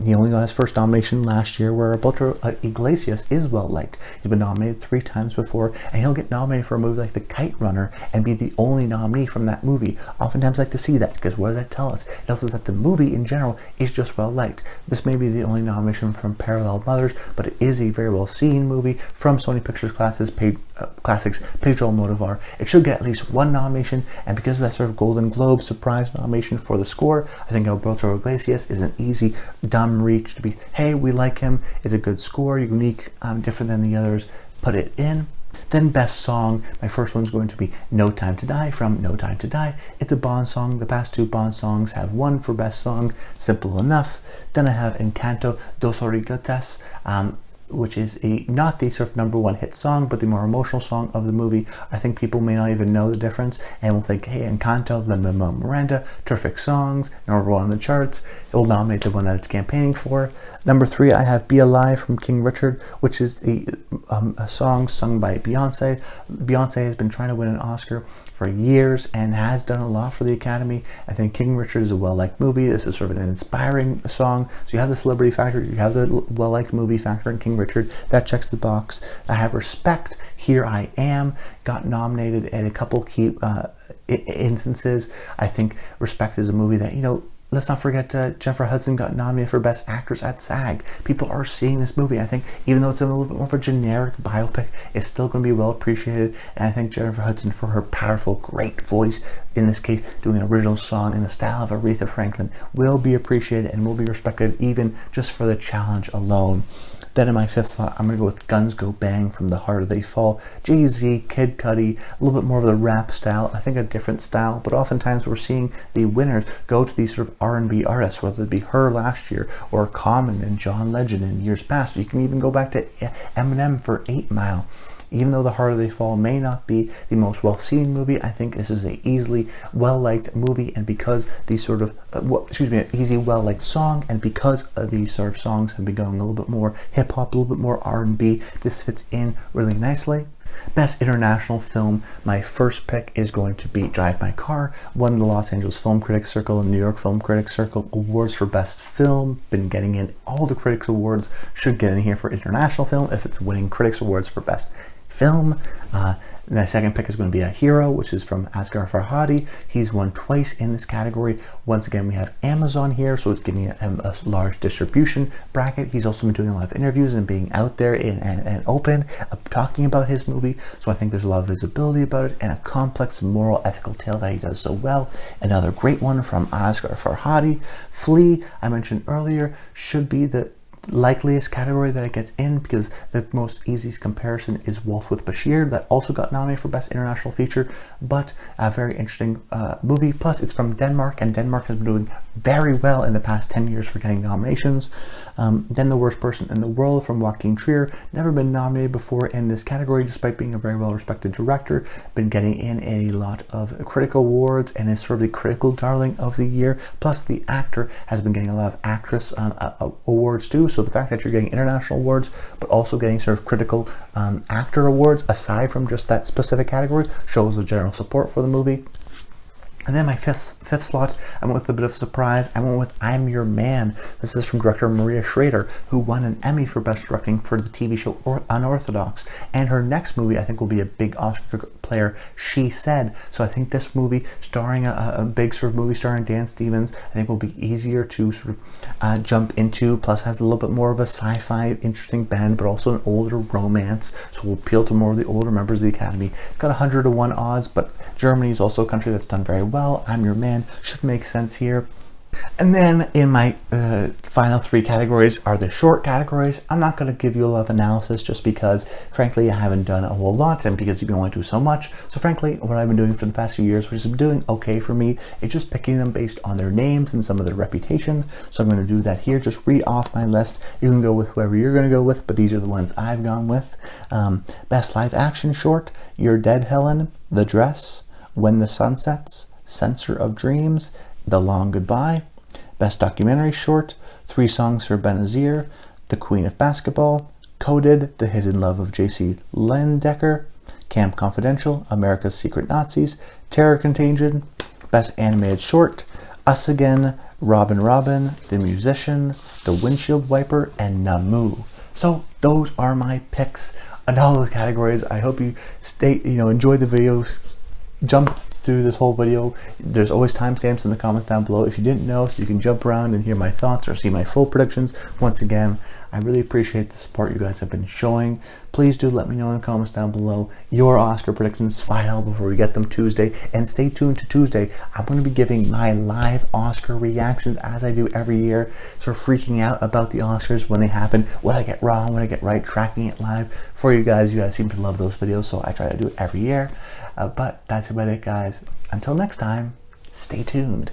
Speaker 1: He only got his first nomination last year, where Alberto Iglesias is well liked. He's been nominated 3 times before, and he'll get nominated for a movie like The Kite Runner and be the only nominee from that movie. Oftentimes I like to see that, because what does that tell us? It tells us that the movie in general is just well liked. This may be the only nomination from Parallel Mothers, but it is a very well seen movie from Sony Pictures Classics, Pedro Almodovar. It should get at least one nomination, and because of that sort of Golden Globe surprise nomination for the score, I think Alberto Iglesias is an easy, dumb reach to be, hey, we like him, it's a good score, unique, different than the others, put it in. Then Best Song, my first one's going to be No Time to Die from No Time to Die. It's a Bond song. The past 2 Bond songs have won for Best Song, simple enough. Then I have Encanto, Dos Oruguitas, which is not the sort of #1 hit song, but the more emotional song of the movie. I think people may not even know the difference and will think, hey, Encanto, Lin-Manuel Miranda, terrific songs, #1 on the charts. It will nominate the one that it's campaigning for. Number 3, I have Be Alive from King Richard, which is a song sung by Beyonce. Beyonce has been trying to win an Oscar for years and has done a lot for the Academy. I think King Richard is a well-liked movie. This is sort of an inspiring song. So you have the celebrity factor, you have the well-liked movie factor in King King Richard. That checks the box. I have Respect, Here I Am, got nominated in a couple key instances. I think Respect is a movie that, you know, let's not forget Jennifer Hudson got nominated for Best Actress at SAG. People are seeing this movie. I think even though it's a little bit more of a generic biopic, it's still going to be well appreciated. And I think Jennifer Hudson, for her powerful, great voice, in this case, doing an original song in the style of Aretha Franklin, will be appreciated and will be respected even just for the challenge alone. Then in my fifth slot, I'm going to go with Guns Go Bang, From the Harder They Fall. Jay-Z, Kid Cudi, a little bit more of the rap style. I think a different style, but oftentimes we're seeing the winners go to these sort of R&B artists, whether it be her last year or Colman and John Legend in years past. You can even go back to Eminem for 8 Mile. Even though The Harder They Fall may not be the most well-seen movie, I think this is a easily well-liked movie, and because these sort of, easy well-liked song, and because these sort of songs have been going a little bit more hip-hop, a little bit more R&B, this fits in really nicely. Best International Film, my first pick is going to be Drive My Car, won the Los Angeles Film Critics Circle and New York Film Critics Circle awards for Best Film, been getting in all the critics awards, should get in here for International Film if it's winning critics awards for Best Film. My second pick is going to be A Hero, which is from Asghar Farhadi. He's won twice in this category. Once again, we have Amazon here, so it's giving him a large distribution bracket. He's also been doing a lot of interviews and being out there and open, talking about his movie. So I think there's a lot of visibility about it and a complex moral ethical tale that he does so well. Another great one from Asghar Farhadi. Flea, I mentioned earlier, should be the likeliest category that it gets in, because the most easiest comparison is Wolf with Bashir, that also got nominated for Best International Feature, but a very interesting movie. Plus it's from Denmark, and Denmark has been doing very well in the past 10 years for getting nominations. Then The Worst Person in the World from Joaquin Trier, never been nominated before in this category despite being a very well respected director, been getting in a lot of critical awards and is sort of the critical darling of the year. Plus the actor has been getting a lot of actress awards too. So the fact that you're getting international awards, but also getting sort of critical actor awards, aside from just that specific category, shows the general support for the movie. And then my fifth slot, I went with a bit of a surprise. I went with I'm Your Man. This is from director Maria Schrader, who won an Emmy for Best Directing for the TV show Unorthodox. And her next movie, I think, will be a big Oscar player, She Said. So I think this movie, starring a big sort of movie starring Dan Stevens, I think will be easier to sort of jump into. Plus has a little bit more of a sci-fi interesting bend, but also an older romance. So will appeal to more of the older members of the Academy. It's got 100 to 1 odds, but Germany is also a country that's done very well. I'm Your Man should make sense here. And then in my final three categories are the short categories. I'm not going to give you a lot of analysis just because, frankly, I haven't done a whole lot and because you can only do so much. So frankly, what I've been doing for the past few years, which has been doing okay for me, is just picking them based on their names and some of their reputation. So I'm going to do that here. Just read off my list. You can go with whoever you're going to go with, but these are the ones I've gone with. Best Live Action Short, You're Dead, Helen, The Dress, When the Sun Sets, Censor of Dreams, The Long Goodbye. Best Documentary Short, Three Songs for Benazir, The Queen of Basketball, Coded, The Hidden Love of J.C. Lendecker, Camp Confidential, America's Secret Nazis, Terror Contagion, Best Animated Short, Us Again, Robin Robin, The Musician, The Windshield Wiper, and Namu. So those are my picks on all those categories. I hope you enjoy the videos. Jump through this whole video. There's always timestamps in the comments down below if you didn't know, so you can jump around and hear my thoughts or see my full predictions. Once again, I really appreciate the support you guys have been showing. Please do let me know in the comments down below your Oscar predictions final before we get them Tuesday, and stay tuned to Tuesday. I'm going to be giving my live Oscar reactions as I do every year, sort of freaking out about the Oscars when they happen, what I get wrong, what I get right, tracking it live for you guys. You guys seem to love those videos, so I try to do it every year. But that's about it, guys. Until next time, stay tuned.